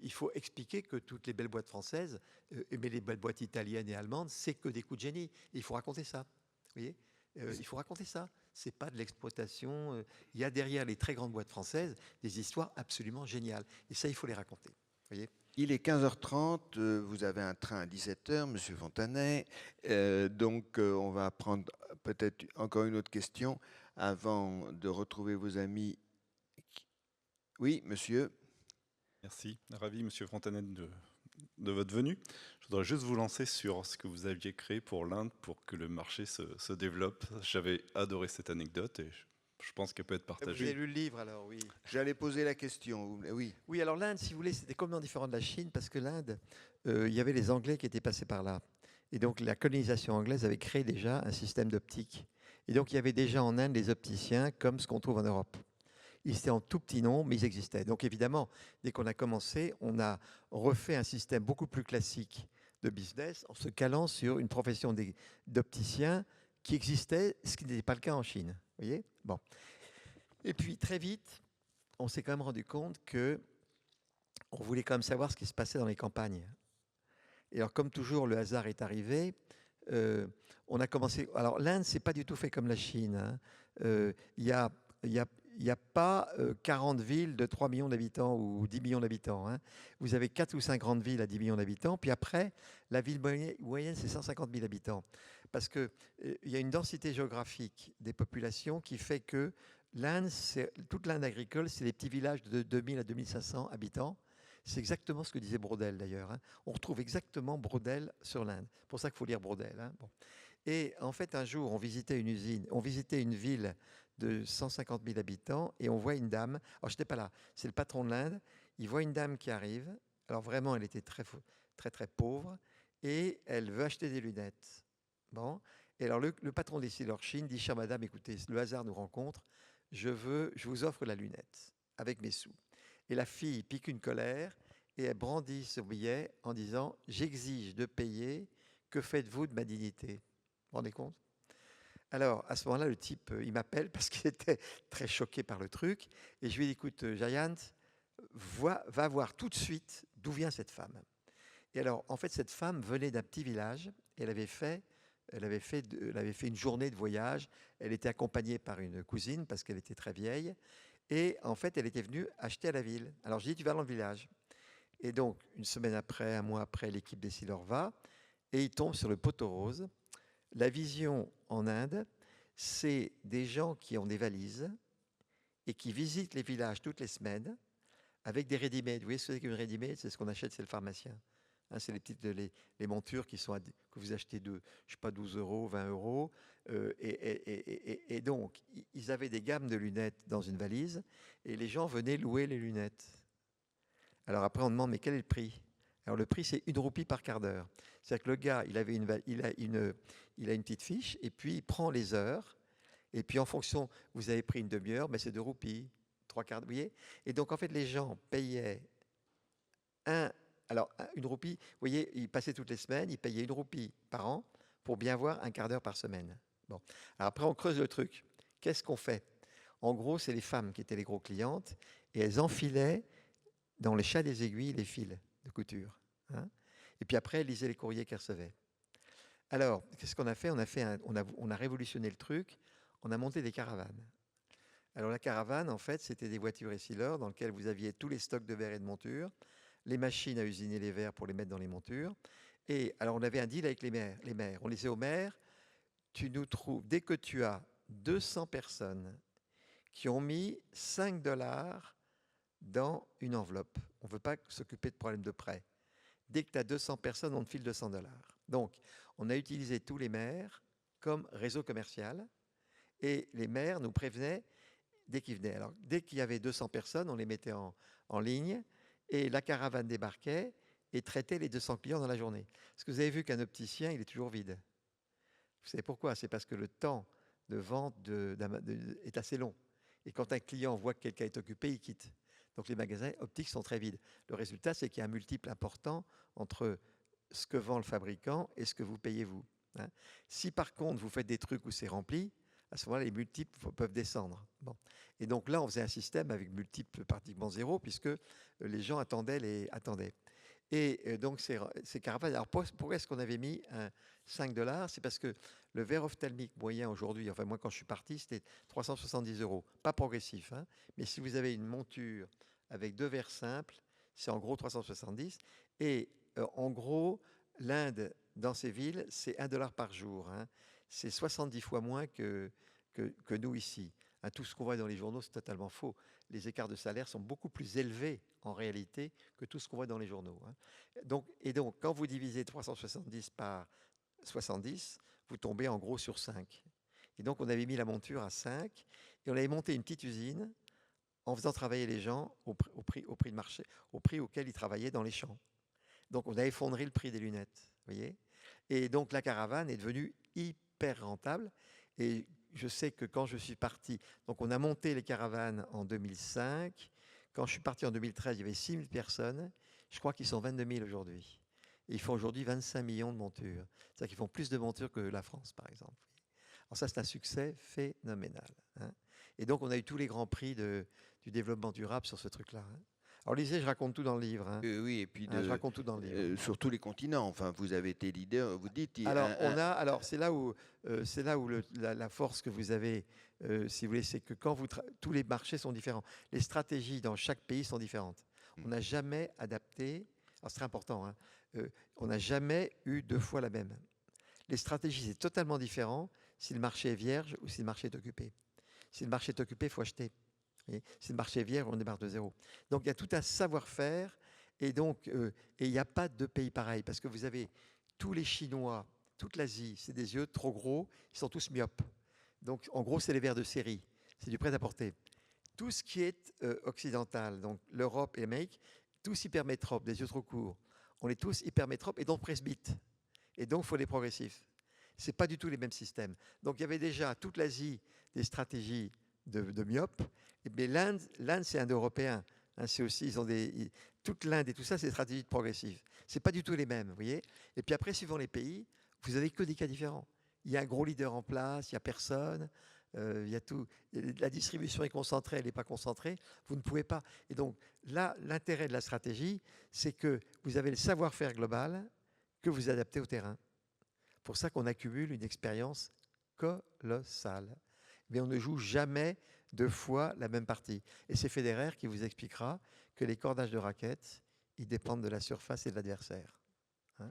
il faut expliquer que toutes les belles boîtes françaises, mais les belles boîtes italiennes et allemandes, c'est que des coups de génie. Et il faut raconter ça. Vous voyez, il faut raconter ça. Ce n'est pas de l'exploitation. Il y a derrière les très grandes boîtes françaises des histoires absolument géniales. Et ça, il faut les raconter. Vous voyez ? Il est 15h30, vous avez un train à 17h, Monsieur Fontanet. Donc, on va prendre peut-être encore une autre question avant de retrouver vos amis. Oui, monsieur. Merci. Ravi, Monsieur Fontanet, de votre venue. Je voudrais juste vous lancer sur ce que vous aviez créé pour l'Inde pour que le marché se développe. J'avais adoré cette anecdote et je pense qu'elle peut être partagée. Vous avez lu le livre, alors, oui. J'allais poser la question, oui. Oui, alors l'Inde, si vous voulez, c'était complètement différent de la Chine parce que l'Inde, il y avait les Anglais qui étaient passés par là. Et donc, la colonisation anglaise avait créé déjà un système d'optique. Et donc, il y avait déjà en Inde des opticiens comme ce qu'on trouve en Europe. Ils étaient en tout petit nombre, mais ils existaient. Donc, évidemment, dès qu'on a commencé, on a refait un système beaucoup plus classique de business en se calant sur une profession d'opticien qui existait, ce qui n'était pas le cas en Chine. Vous voyez ? Bon. Et puis, très vite, on s'est quand même rendu compte que on voulait quand même savoir ce qui se passait dans les campagnes. Et alors, comme toujours, le hasard est arrivé. On a commencé. Alors, l'Inde, c'est pas du tout fait comme la Chine. Hein. Il y a pas 40 villes de 3 millions d'habitants ou 10 millions d'habitants. Hein. Vous avez 4 ou 5 grandes villes à 10 millions d'habitants. Puis après, la ville moyenne, c'est 150 000 habitants. Parce qu'il y a une densité géographique des populations qui fait que l'Inde, toute l'Inde agricole, c'est des petits villages de 2000 à 2500 habitants. C'est exactement ce que disait Braudel d'ailleurs. Hein. On retrouve exactement Braudel sur l'Inde. C'est pour ça qu'il faut lire Braudel. Hein. Bon. Et en fait, un jour, on visitait une usine, on visitait une ville de 150 000 habitants et on voit une dame. Alors, je n'étais pas là. C'est le patron de l'Inde. Il voit une dame qui arrive. Alors, vraiment, elle était très, très, très pauvre et elle veut acheter des lunettes. Bon. Et alors, le patron d'Essilor Chine dit, chère madame, écoutez, le hasard nous rencontre. Je vous offre la lunette avec mes sous. Et la fille pique une colère et elle brandit ce billet en disant « J'exige de payer, que faites-vous de ma dignité ?» Vous vous rendez compte? Alors, à ce moment-là, le type, il m'appelle parce qu'il était très choqué par le truc. Et je lui dis « Écoute, Jayant, va voir tout de suite d'où vient cette femme. » Et alors, en fait, cette femme venait d'un petit village. Elle avait fait une journée de voyage. Elle était accompagnée par une cousine parce qu'elle était très vieille. Et en fait, elle était venue acheter à la ville. Alors, je dis, tu vas dans le village. Et donc, une semaine après, un mois après, l'équipe d'Essilor va. Et il tombe sur le poteau rose. La vision en Inde, c'est des gens qui ont des valises et qui visitent les villages toutes les semaines avec des ready-made. Vous voyez ce que c'est qu'une ready-made? C'est ce qu'on achète, c'est le pharmacien. Hein, c'est les montures que vous achetez je sais pas, 12 €, 20 €. Et donc, ils avaient des gammes de lunettes dans une valise et les gens venaient louer les lunettes. Alors après, on demande, mais quel est le prix? Alors le prix, c'est 1 roupie par quart d'heure. C'est-à-dire que le gars, il a une petite fiche et puis il prend les heures. Et puis en fonction, vous avez pris une demi-heure, mais c'est 2 roupies, 3 quarts, vous voyez? Et donc en fait, les gens payaient 1 roupie, vous voyez, ils passaient toutes les semaines, ils payaient 1 roupie par an pour bien voir un quart d'heure par semaine. Bon. Alors après, on creuse le truc. Qu'est-ce qu'on fait? En gros, c'est les femmes qui étaient les gros clientes et elles enfilaient dans les chats des aiguilles les fils de couture. Hein, et puis après, elles lisaient les courriers qu'elles recevaient. Alors, qu'est-ce qu'on a fait? On a révolutionné le truc. On a monté des caravanes. Alors la caravane, en fait, c'était des voitures Essilor dans lesquelles vous aviez tous les stocks de verre et de montures, les machines à usiner les verres pour les mettre dans les montures. Et alors on avait un deal avec les maires. On disait aux maires, tu nous trouves, dès que tu as 200 personnes qui ont mis 5 $ dans une enveloppe, on ne veut pas s'occuper de problèmes de prêt. Dès que tu as 200 personnes, on te file 200 $. Donc, on a utilisé tous les maires comme réseau commercial et les maires nous prévenaient dès qu'ils venaient. Alors, dès qu'il y avait 200 personnes, on les mettait en ligne et la caravane débarquait et traitait les 200 clients dans la journée. Parce que vous avez vu qu'un opticien, il est toujours vide. Vous savez pourquoi? C'est parce que le temps de vente est assez long. Et quand un client voit que quelqu'un est occupé, il quitte. Donc les magasins optiques sont très vides. Le résultat, c'est qu'il y a un multiple important entre ce que vend le fabricant et ce que vous payez vous. Hein. Si par contre, vous faites des trucs où c'est rempli, à ce moment-là, les multiples peuvent descendre. Bon. Et donc là, on faisait un système avec multiples pratiquement zéro, puisque les gens attendaient. Et donc ces caravanes, alors pourquoi est-ce qu'on avait mis 5 $? C'est parce que le verre ophtalmique moyen aujourd'hui, enfin moi quand je suis parti, c'était 370 €, pas progressif. Hein, mais si vous avez une monture avec 2 verres simples, c'est en gros 370. Et en gros, l'Inde, dans ces villes, c'est 1 $ par jour. Hein. C'est 70 fois moins que nous ici. Hein, tout ce qu'on voit dans les journaux, c'est totalement faux. Les écarts de salaire sont beaucoup plus élevés en réalité que tout ce qu'on voit dans les journaux. Hein. Donc, quand vous divisez 370 par 70, vous tombez en gros sur 5. Et donc, on avait mis la monture à 5 et on avait monté une petite usine en faisant travailler les gens au prix de marché, au prix auquel ils travaillaient dans les champs. Donc, on a effondré le prix des lunettes, voyez. Et donc, la caravane est devenue hyper rentable. Et je sais que quand je suis parti, donc on a monté les caravanes en 2005. Quand je suis parti en 2013, il y avait 6 000 personnes. Je crois qu'ils sont 22 000 aujourd'hui. Et ils font aujourd'hui 25 millions de montures. C'est-à-dire qu'ils font plus de montures que la France, par exemple. Alors ça, c'est un succès phénoménal. Hein. Et donc, on a eu tous les grands prix du développement durable sur ce truc-là. Hein. Alors, lisez, je raconte tout dans le livre. Hein. Oui, et puis je raconte tout dans le livre. Sur tous les continents. Enfin, vous avez été leader, vous dites. Alors, c'est là où, la force que vous avez, si vous voulez, c'est que quand tous les marchés sont différents. Les stratégies dans chaque pays sont différentes. On n'a jamais adapté. Alors, c'est très important. Hein, on n'a jamais eu 2 fois la même. Les stratégies, c'est totalement différent si le marché est vierge ou si le marché est occupé. Si le marché est occupé, il faut acheter. Et si le marché est vierge, on démarre de zéro. Donc, il y a tout un savoir-faire. Et donc, il n'y a pas de pays pareil. Parce que vous avez tous les Chinois, toute l'Asie, c'est des yeux trop gros, ils sont tous myopes. Donc, en gros, c'est les verres de série. C'est du prêt-à-porter. Tout ce qui est occidental, donc l'Europe et l'Amérique, tous hypermétropes, des yeux trop courts. On est tous hypermétropes et donc presbytes. Et donc, il faut les progressifs. Ce n'est pas du tout les mêmes systèmes. Donc, il y avait déjà toute l'Asie des stratégies de myopes. Mais l'Inde, c'est indo-européen. Hein, c'est aussi, toute l'Inde et tout ça, c'est des stratégies progressives. Ce n'est pas du tout les mêmes, vous voyez. Et puis après, suivant les pays, vous n'avez que des cas différents. Il y a un gros leader en place, il n'y a personne. Il y a tout. La distribution est concentrée, elle n'est pas concentrée. Vous ne pouvez pas. Et donc, là, l'intérêt de la stratégie, c'est que vous avez le savoir-faire global que vous adaptez au terrain. C'est pour ça qu'on accumule une expérience colossale. Mais on ne joue jamais 2 fois la même partie. Et c'est Federer qui vous expliquera que les cordages de raquettes, ils dépendent de la surface et de l'adversaire. Hein.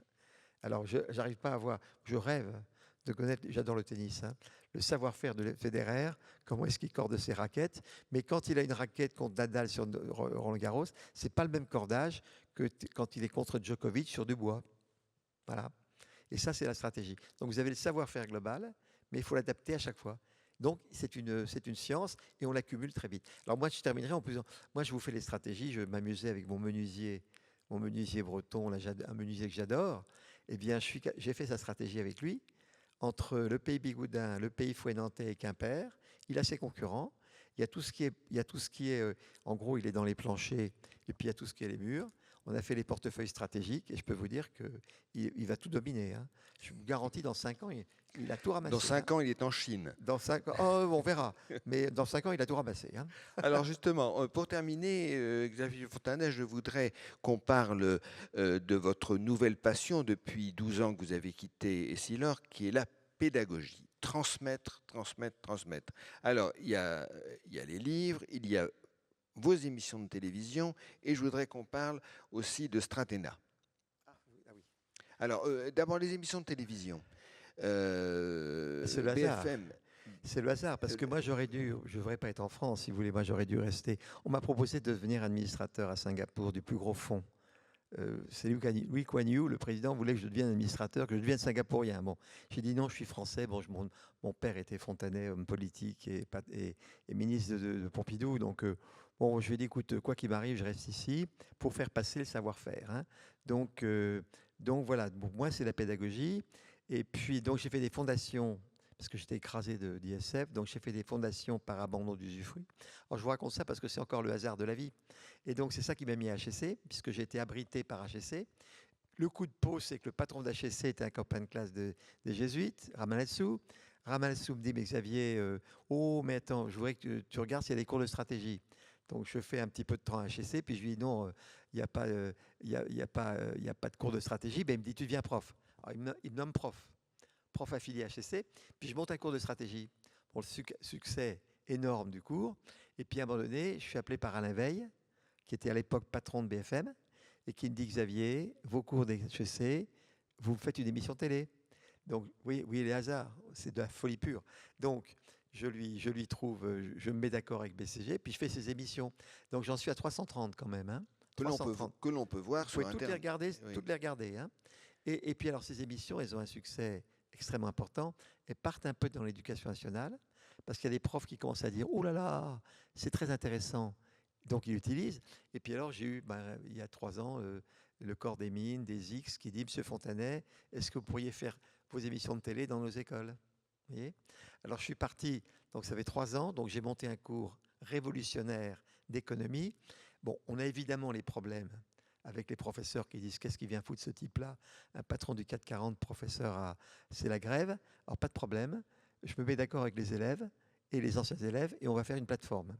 Alors, je n'arrive pas à voir, je rêve de connaître, j'adore le tennis, hein, le savoir-faire de Federer, comment est-ce qu'il corde ses raquettes, mais quand il a une raquette contre Nadal sur Roland-Garros, ce n'est pas le même cordage que quand il est contre Djokovic sur du bois. Voilà. Et ça, c'est la stratégie. Donc, vous avez le savoir-faire global, mais il faut l'adapter à chaque fois. Donc, c'est une science et on l'accumule très vite. Alors, moi, je terminerai en plus. Moi, je vous fais les stratégies. Je m'amusais avec mon menuisier breton, là, un menuisier que j'adore. Eh bien, j'ai fait sa stratégie avec lui. Entre le pays Bigoudin, le pays Fouet-Nantais et Quimper, il a ses concurrents. Il y a tout ce qui est, en gros, il est dans les planchers et puis il y a tout ce qui est les murs. On a fait les portefeuilles stratégiques et je peux vous dire qu'il va tout dominer. Hein. Je vous garantis, dans 5 ans, il a tout ramassé. Dans 5 ans, il est en Chine. Dans 5 ans, on verra. Mais dans 5 ans, il a tout ramassé. Hein. Alors justement, pour terminer, Xavier Fontanet, je voudrais qu'on parle de votre nouvelle passion depuis 12 ans que vous avez quitté Essilor, qui est la pédagogie. transmettre, transmettre, transmettre. Alors, il y a les livres, il y a vos émissions de télévision, et je voudrais qu'on parle aussi de Stratena. Alors, d'abord, les émissions de télévision. C'est le hasard. BFM. C'est le hasard, parce que moi, je ne devrais pas être en France, si vous voulez. Moi, j'aurais dû rester. On m'a proposé de devenir administrateur à Singapour du plus gros fonds. C'est Lee Kuan Yew, le président, voulait que je devienne administrateur, que je devienne singapourien. Bon, j'ai dit non, je suis français. Bon, mon père était Fontanet, homme politique et ministre de Pompidou. Donc, bon, je lui ai dit, écoute, quoi qu'il m'arrive, je reste ici pour faire passer le savoir-faire. Hein. Donc voilà, bon, moi, c'est la pédagogie. Et puis, donc, j'ai fait des fondations, parce que j'étais écrasé d'ISF, donc j'ai fait des fondations par abandon d'usufruit. Alors, je vous raconte ça parce que c'est encore le hasard de la vie. Et donc, c'est ça qui m'a mis à HEC, puisque j'ai été abrité par HEC. Le coup de peau, c'est que le patron d'HEC était un copain de classe des jésuites, Ramalhassoub. Ramalhassoub me dit, mais Xavier, mais attends, je voudrais que tu regardes s'il y a des cours de stratégie. Donc, je fais un petit peu de temps à HEC, puis je lui dis, non, il n'y a pas de cours de stratégie. Ben, il me dit, tu deviens prof. Alors, il me nomme prof affilié à HEC, puis je monte un cours de stratégie. Bon, le succès énorme du cours. Et puis, à un moment donné, je suis appelé par Alain Veil, qui était à l'époque patron de BFM, et qui me dit, Xavier, vos cours d'HEC, vous faites une émission télé. Donc, oui, les hasards, c'est de la folie pure. Donc, je lui trouve, je me mets d'accord avec BCG, puis je fais ces émissions. Donc, j'en suis à 330 quand même. Hein, que l'on peut voir sur Internet. Toutes les regarder. Hein. Et puis, alors, ces émissions, elles ont un succès extrêmement important. Elles partent un peu dans l'éducation nationale, parce qu'il y a des profs qui commencent à dire « Oh là là, c'est très intéressant ». Donc, ils l'utilisent. Et puis alors, j'ai eu, il y a 3 ans, le corps des mines, des X, qui dit « Monsieur Fontanet, est-ce que vous pourriez faire vos émissions de télé dans nos écoles ?» Vous voyez ? Alors, je suis parti, donc ça fait 3 ans, donc j'ai monté un cours révolutionnaire d'économie. Bon, on a évidemment les problèmes avec les professeurs qui disent « Qu'est-ce qui vient foutre ce type-là ?» Un patron du 440, professeur, c'est la grève. Alors, pas de problème. Je me mets d'accord avec les élèves et les anciens élèves, et on va faire une plateforme.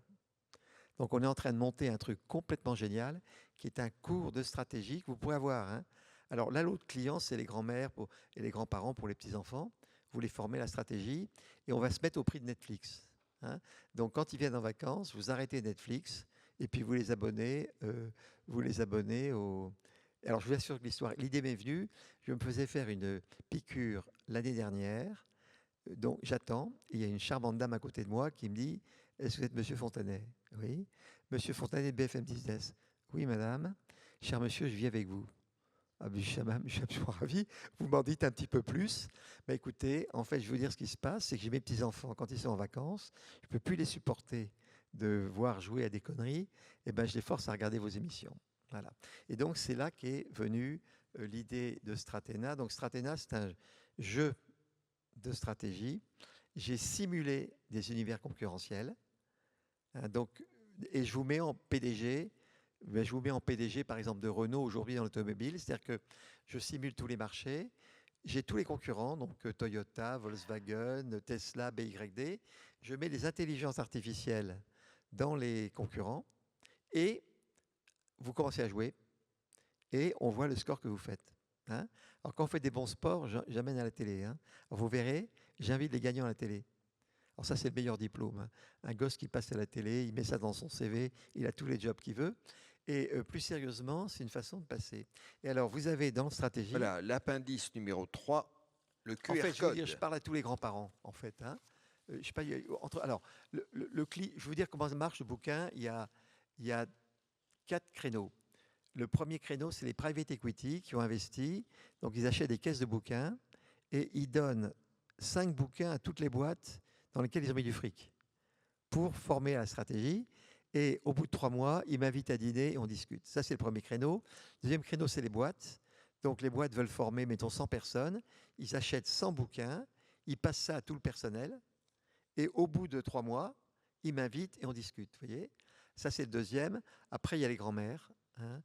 Donc, on est en train de monter un truc complètement génial, qui est un cours de stratégie que vous pouvez avoir. Hein. Alors là, l'autre client, c'est les grands-mères et les grands-parents pour les petits-enfants. Vous les formez à la stratégie, et on va se mettre au prix de Netflix. Hein. Donc, quand ils viennent en vacances, vous arrêtez Netflix, et puis vous les abonnez au... Alors, je vous assure que l'idée m'est venue. Je me faisais faire une piqûre l'année dernière. Donc, j'attends. Il y a une charmante dame à côté de moi qui me dit « Est-ce que vous êtes Monsieur Fontanet ?» « Oui. »« Monsieur Fontanet de BFM Business. »« Oui, madame. Cher monsieur, je vis avec vous. » Ah, je suis absolument ravi. Vous m'en dites un petit peu plus. Mais écoutez, en fait, je vais vous dire ce qui se passe, c'est que j'ai mes petits-enfants, quand ils sont en vacances, je ne peux plus les supporter de voir jouer à des conneries, et ben, je les force à regarder vos émissions. Voilà. Et donc, c'est là qu'est venue l'idée de Stratena. Donc, Stratena, c'est un jeu de stratégie. J'ai simulé des univers concurrentiels. Donc, et je vous mets en PDG. Je vous mets en PDG, par exemple, de Renault aujourd'hui dans l'automobile. C'est-à-dire que je simule tous les marchés. J'ai tous les concurrents, donc Toyota, Volkswagen, Tesla, BYD. Je mets les intelligences artificielles dans les concurrents et vous commencez à jouer et on voit le score que vous faites. Hein. Alors, quand on fait des bons sports, j'amène à la télé. Hein. Alors, vous verrez, j'invite les gagnants à la télé. Alors ça, c'est le meilleur diplôme. Hein. Un gosse qui passe à la télé, il met ça dans son CV, il a tous les jobs qu'il veut. Et plus sérieusement, c'est une façon de passer. Et alors, vous avez dans stratégie... Voilà, l'appendice numéro 3, le QR code. En fait, code. je parle à tous les grands-parents, en fait. Hein. Je sais pas, alors, je vais vous dire comment ça marche, le bouquin. Il y a 4 créneaux. Le premier créneau, c'est les private equity qui ont investi. Donc, ils achètent des caisses de bouquins et ils donnent 5 bouquins à toutes les boîtes dans lesquelles ils ont mis du fric pour former à la stratégie. Et au bout de 3 mois, ils m'invitent à dîner et on discute. Ça, c'est le premier créneau. Le deuxième créneau, c'est les boîtes. Donc, les boîtes veulent former, mettons, 100 personnes. Ils achètent 100 bouquins. Ils passent ça à tout le personnel. Et au bout de 3 mois, ils m'invitent et on discute. Vous voyez ? Ça, c'est le deuxième. Après, il y a les grands-mères. Hein.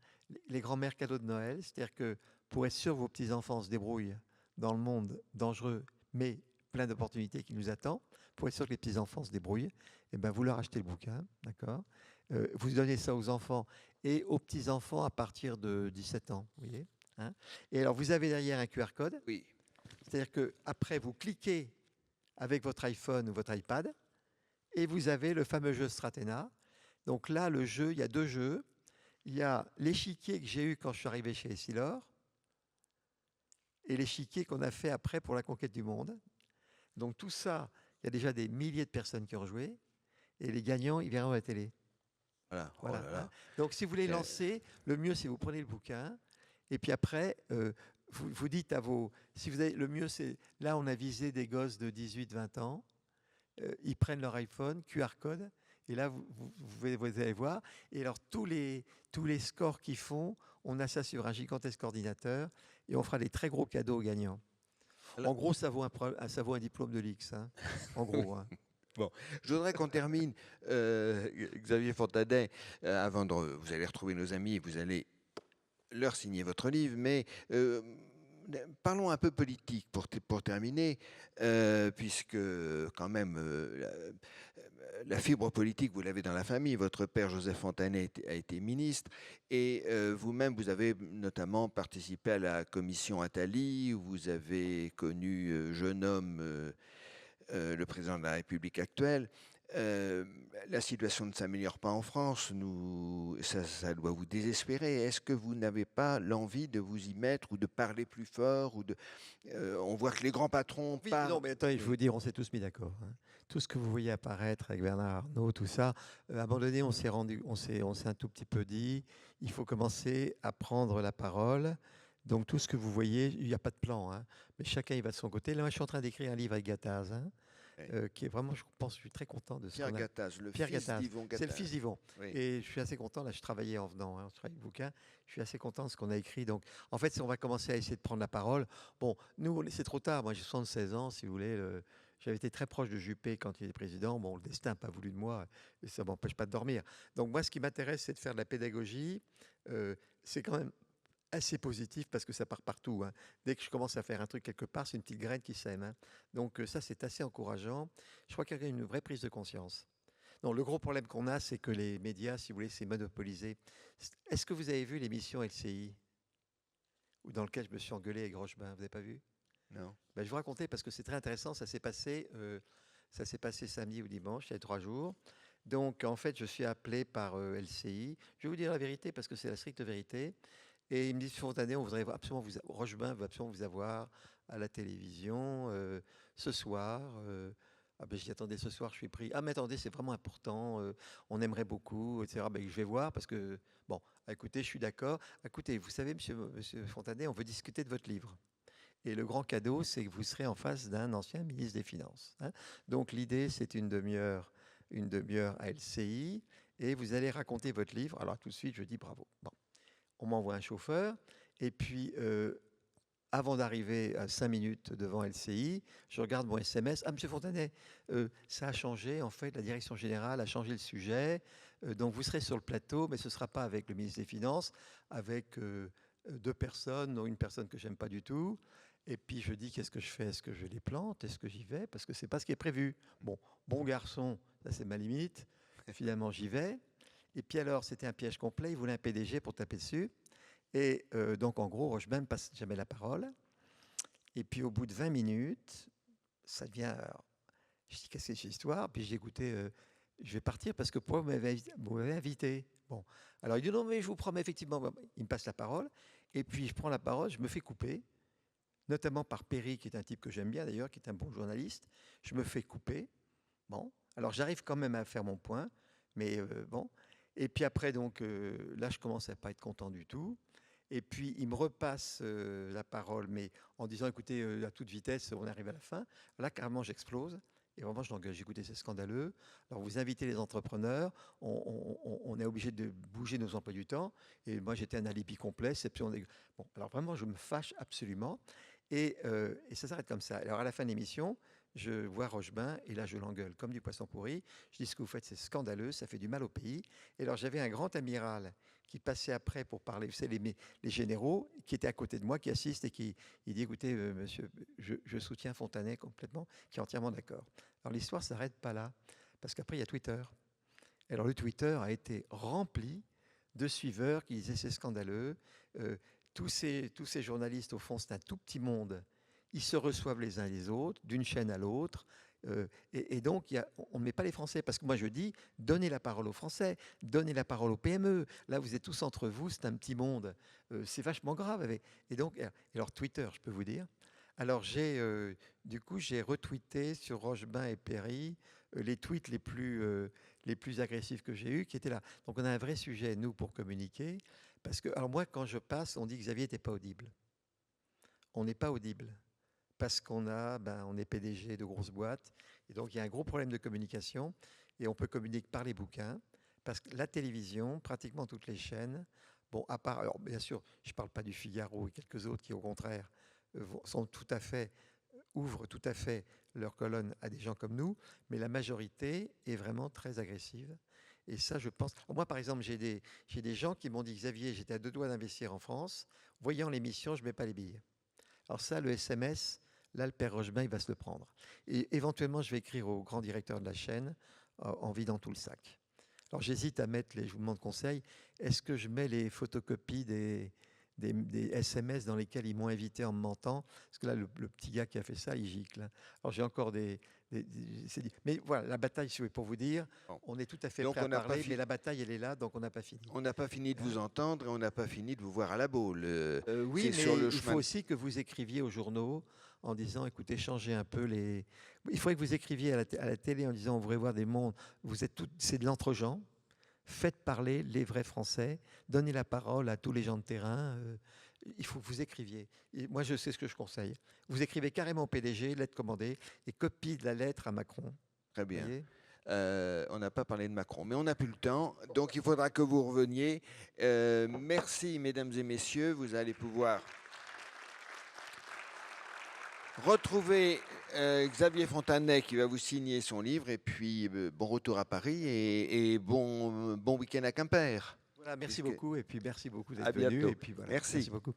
Les grands-mères cadeaux de Noël. C'est-à-dire que pour être sûr que vos petits-enfants se débrouillent dans le monde dangereux, mais plein d'opportunités qui nous attendent, pour être sûr que les petits-enfants se débrouillent, et ben vous leur achetez le bouquin, d'accord ? Vous donnez ça aux enfants et aux petits-enfants à partir de 17 ans, vous voyez, hein ? Et alors, vous avez derrière un QR code. Oui. C'est-à-dire qu'après, vous cliquez avec votre iPhone ou votre iPad, et vous avez le fameux jeu Stratena. Donc là, le jeu, il y a 2 jeux. Il y a l'échiquier que j'ai eu quand je suis arrivé chez Essilor et l'échiquier qu'on a fait après pour la conquête du monde. Donc tout ça, il y a déjà des milliers de personnes qui ont joué, et les gagnants, ils verront à la télé. Voilà. Voilà. Oh là là. Donc si vous voulez lancer, le mieux c'est vous prenez le bouquin, et puis après, vous dites à vos... Si vous avez, le mieux c'est... Là, on a visé des gosses de 18-20 ans. Ils prennent leur iPhone, QR code, et là, vous allez voir. Et alors, tous les scores qu'ils font, on a ça sur un gigantesque ordinateur, et on fera des très gros cadeaux aux gagnants. Alors, en gros, ça vaut un diplôme de l'X. Hein. En gros. Hein. Bon, je voudrais qu'on termine, Xavier Fontanet, avant de... Vous allez retrouver nos amis et vous allez leur signer votre livre, mais parlons un peu politique pour terminer, puisque quand même la fibre politique, vous l'avez dans la famille. Votre père, Joseph Fontanet, a été ministre, et vous-même, vous avez notamment participé à la commission Attali, où vous avez connu, jeune homme, le président de la République actuelle. La situation ne s'améliore pas en France, ça doit vous désespérer. Est-ce que vous n'avez pas l'envie de vous y mettre ou de parler plus fort on voit que les grands patrons parlent. Non, mais attends, il faut vous dire, on s'est tous mis d'accord. Hein. Tout ce que vous voyez apparaître avec Bernard Arnault, tout ça, à un moment donné, on s'est un tout petit peu dit, il faut commencer à prendre la parole. Donc tout ce que vous voyez, il n'y a pas de plan, hein, mais chacun il va de son côté. Là, moi, je suis en train d'écrire un livre avec Gattaz, hein, qui est vraiment, je suis très content de ce Pierre Gattaz, le Pierre fils Gattaz. d'Yvon Gattaz. C'est le fils d'Yvon. Oui. Et je suis assez content, là je travaillais en venant, hein, je travaille le bouquin, je suis assez content de ce qu'on a écrit. Donc en fait, on va commencer à essayer de prendre la parole. Bon, nous, c'est trop tard, moi j'ai 76 ans, si vous voulez. J'avais été très proche de Juppé quand il était président. Bon, le destin n'a pas voulu de moi, et ça ne m'empêche pas de dormir. Donc moi, ce qui m'intéresse, c'est de faire de la pédagogie. C'est quand même assez positif parce que ça part partout. Hein. Dès que je commence à faire un truc quelque part, c'est une petite graine qui sème. Hein. Donc ça, c'est assez encourageant. Je crois qu'il y a une vraie prise de conscience. Non, le gros problème qu'on a, c'est que les médias, si vous voulez, c'est monopolisé. Est-ce que vous avez vu l'émission LCI dans laquelle je me suis engueulé avec Rochebin? Vous n'avez pas vu? Non. Ben, je vais vous raconter parce que c'est très intéressant. Ça s'est passé samedi ou dimanche, il y a 3 jours. Donc, en fait, je suis appelé par LCI. Je vais vous dire la vérité parce que c'est la stricte vérité. Et il me dit, Fontanet, on voudrait absolument Rochebin veut absolument vous avoir à la télévision ce soir. Ah ben, j'y attendais ce soir, je suis pris. Ah mais attendez, c'est vraiment important, on aimerait beaucoup, etc. Ben, je vais voir parce que, bon, écoutez, je suis d'accord. Écoutez, vous savez, monsieur Fontanet, on veut discuter de votre livre. Et le grand cadeau, c'est que vous serez en face d'un ancien ministre des Finances. Hein. Donc l'idée, c'est une demi-heure à LCI, et vous allez raconter votre livre. Alors tout de suite, je dis bravo. Bon. On m'envoie un chauffeur, et puis avant d'arriver à 5 minutes devant LCI, je regarde mon SMS. Ah, monsieur Fontanet, ça a changé, en fait, la direction générale a changé le sujet, donc vous serez sur le plateau, mais ce ne sera pas avec le ministre des Finances, avec 2 personnes, dont une personne que j'aime pas du tout. Et puis je dis, qu'est-ce que je fais? Est-ce que je les plante? Est-ce que j'y vais? Parce que c'est pas ce qui est prévu. Bon garçon, ça c'est ma limite. Finalement, j'y vais. Et puis alors, c'était un piège complet. Il voulait un PDG pour taper dessus. Et donc, en gros, Rochebin ne passe jamais la parole. Et puis, au bout de 20 minutes, ça devient... Alors, je dis, qu'est-ce que c'est cette histoire? Puis j'ai écouté, je vais partir parce que pourquoi vous m'avez invité? Bon. Alors, il dit, non, mais je vous promets, effectivement. Il me passe la parole. Et puis, je prends la parole, je me fais couper, notamment par Perry, qui est un type que j'aime bien d'ailleurs, qui est un bon journaliste. Je me fais couper. Bon. Alors, j'arrive quand même à faire mon point. Mais bon... Et puis après, donc, là, je commence à ne pas être content du tout. Et puis, il me repasse la parole, mais en disant, écoutez, à toute vitesse, on arrive à la fin. Là, carrément, j'explose. Et vraiment, je l'engage. Écoutez, c'est scandaleux. Alors, vous invitez les entrepreneurs. On est obligé de bouger nos emplois du temps. Et moi, j'étais un alibi complet. Bon, alors vraiment, je me fâche absolument. Et ça s'arrête comme ça. Alors, à la fin de l'émission, je vois Rochebin, et là je l'engueule comme du poisson pourri. Je dis, ce que vous faites, c'est scandaleux, ça fait du mal au pays. Et alors j'avais un grand amiral qui passait après pour parler, vous savez, les généraux, qui était à côté de moi, qui assiste et qui dit, écoutez, monsieur, je soutiens Fontanet complètement, qui est entièrement d'accord. Alors l'histoire ne s'arrête pas là, parce qu'après il y a Twitter. Alors le Twitter a été rempli de suiveurs qui disaient, c'est scandaleux. Tous ces journalistes, au fond, c'est un tout petit monde. Ils se reçoivent les uns les autres, d'une chaîne à l'autre. Et donc, on ne met pas les Français, parce que moi je dis, donnez la parole aux Français, donnez la parole aux PME. Là, vous êtes tous entre vous, c'est un petit monde. C'est vachement grave. Et donc, alors Twitter, je peux vous dire. Alors, du coup, j'ai retweeté sur Rochebain et Perry les tweets les plus agressifs que j'ai eus, qui étaient là. Donc, on a un vrai sujet, nous, pour communiquer. Parce que, alors moi, quand je passe, on dit que Xavier n'était pas audible. On n'est pas audible. Parce on est PDG de grosses boîtes, et donc il y a un gros problème de communication, et on peut communiquer par les bouquins, parce que la télévision, pratiquement toutes les chaînes, bon, à part, alors bien sûr, je ne parle pas du Figaro et quelques autres qui, au contraire, ouvrent tout à fait leurs colonnes à des gens comme nous, mais la majorité est vraiment très agressive. Et ça, je pense... Moi, par exemple, j'ai des gens qui m'ont dit, Xavier, j'étais à 2 doigts d'investir en France, voyant l'émission, je ne mets pas les billets. Alors ça, le SMS, là, le père Rochebain, il va se le prendre. Et éventuellement, je vais écrire au grand directeur de la chaîne en vidant tout le sac. Alors j'hésite à mettre je vous demande conseil, est-ce que je mets les photocopies des SMS dans lesquels ils m'ont invité en me mentant? Parce que là, le petit gars qui a fait ça, il gicle. Alors j'ai encore mais voilà, la bataille, c'est pour vous dire, on est tout à fait prêt à parler, mais la bataille, elle est là, donc on n'a pas fini. On n'a pas fini de vous entendre et on n'a pas fini de vous voir à la boule. Oui, mais il faut aussi que vous écriviez aux journaux en disant, écoutez, changez un peu les... Il faudrait que vous écriviez à la télé en disant, on voudrait voir des mondes, c'est de l'entre-gens, faites parler les vrais Français, donnez la parole à tous les gens de terrain, il faut que vous écriviez. Et moi, je sais ce que je conseille. Vous écrivez carrément au PDG, lettre commandée, et copie de la lettre à Macron. Très bien. On n'a pas parlé de Macron, mais on n'a plus le temps, donc il faudra que vous reveniez. Merci, mesdames et messieurs. Vous allez pouvoir retrouver Xavier Fontanet qui va vous signer son livre, et puis bon retour à Paris et bon week-end à Quimper. Voilà, merci beaucoup, et puis merci beaucoup d'être venu. Et puis voilà, merci beaucoup.